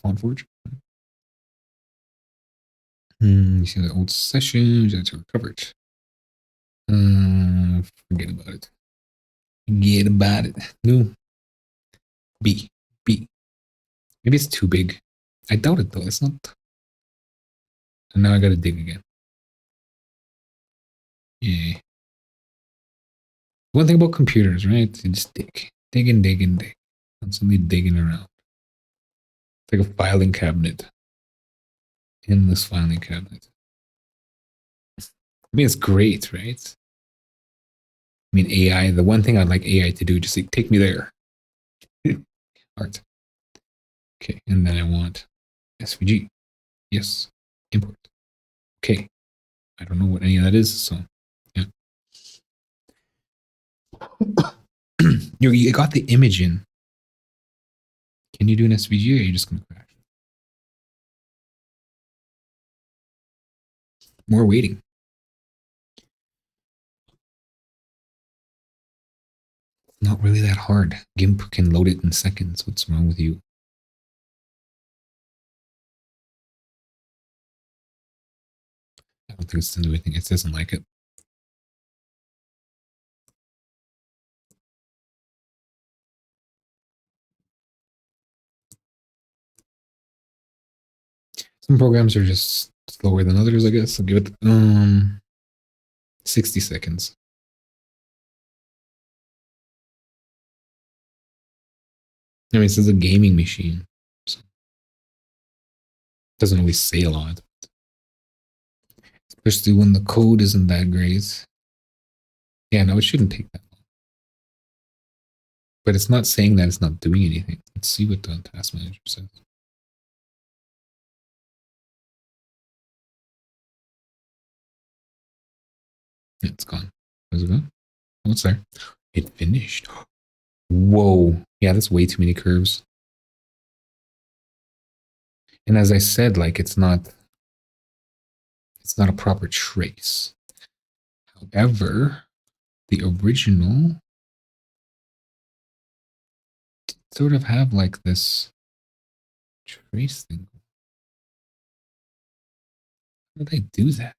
FontForge. You see the old sessions. That's recovered. Forget about it. Forget about it. New. B. B. Maybe it's too big. I doubt it though. It's not. And now I gotta dig again. Yeah. One thing about computers, right? You just dig. Dig and dig and dig. Constantly digging around. It's like a filing cabinet. Endless filing cabinet. I mean, it's great, right? I mean, AI, the one thing I'd like AI to do, just like, take me there. Art. Okay, and then I want SVG. Yes. Import. Okay. I don't know what any of that is, so yeah. You got the image in. Can you do an SVG or are you just going to crash? More waiting. Not really that hard. GIMP can load it in seconds. What's wrong with you? I don't think it's to do anything. It doesn't like it. Some programs are just slower than others, I guess. I'll give it 60 seconds. I mean, this is a gaming machine, so it doesn't always say a lot. Especially when the code isn't that great. Yeah, no, it shouldn't take that long. But it's not saying that it's not doing anything. Let's see what the task manager says. Yeah, it's gone. Where's it gone? Oh, it's there. It finished. Whoa. Yeah, that's way too many curves. And as I said, like it's not a proper trace. However, the original sort of have like this trace thing. How did I do that?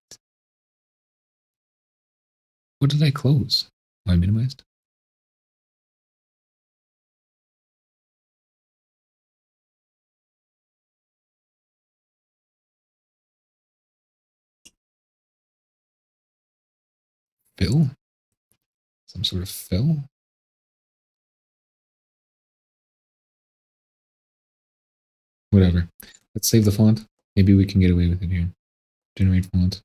What did I close? Oh, I minimized? Fill? Some sort of fill? Whatever. Let's save the font. Maybe we can get away with it here. Generate font.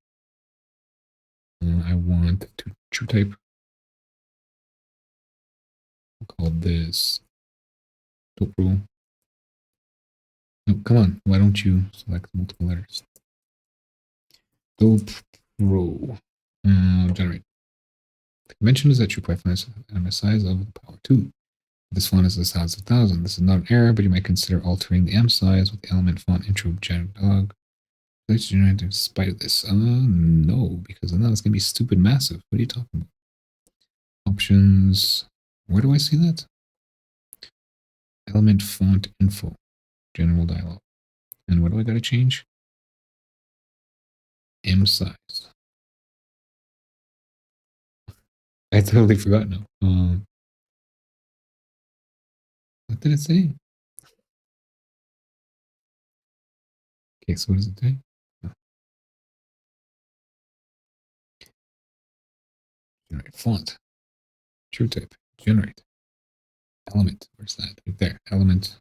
I want to true type. We'll call this dope rule. No, come on. Why don't you select multiple letters? Dope rule. Generate. The convention is that true pipeline is the size of the power 2. This font is the size of 1,000. This is not an error, but you might consider altering the M size with the element font intro generate dog. Let's generate in spite of this. No, because then it's going to be stupid massive. What are you talking about? Options. Where do I see that? Element font info. General dialog. And what do I got to change? M size. I totally forgot now. What did it say? Okay, so what does it say? Oh. Generate font. True type. Generate. Element. Where's that? Right there. Element.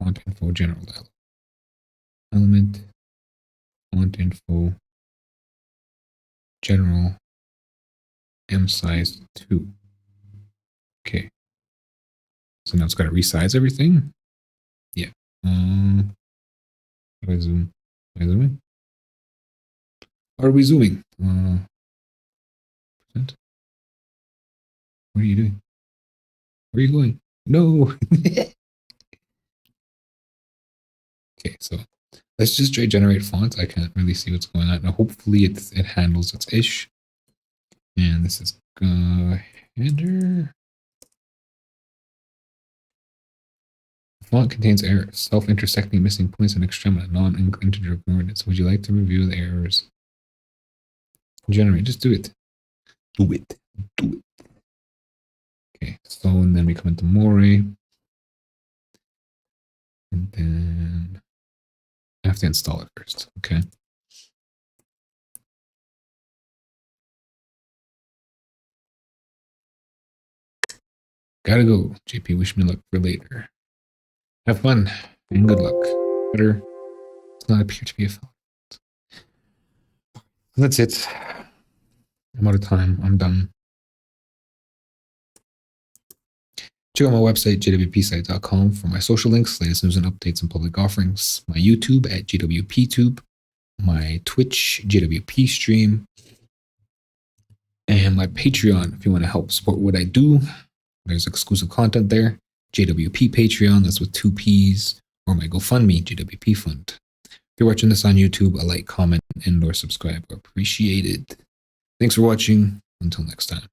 Font info. General dialog. Element. Font info. General. M size 2. Okay. So now it's got to resize everything. Yeah. How do I zoom? Am I zooming? Are we zooming? Percent? What are you doing? Where are you going? No. Okay, so let's just try generate fonts. I can't really see what's going on. Now, hopefully it handles its ish. And this is header. The font contains errors, self-intersecting missing points and extremity, non-integer coordinates. Would you like to review the errors? Generate, just do it. Do it. Do it. Okay, so and then we come into Moray. And then I have to install it first. Okay. Gotta go. JP, wish me luck for later. Have fun and good luck. Better does not appear to be a failure. That's it. I'm out of time. I'm done. Check out my website, jwpsite.com, for my social links, latest news and updates and public offerings. My YouTube at JWPTube. My Twitch, JWP stream. And my Patreon, if you want to help support what I do. There's exclusive content there. JWP Patreon, that's with 2 P's. Or my GoFundMe, JWP Fund. If you're watching this on YouTube, a like, comment, and or subscribe are appreciated. Thanks for watching. Until next time.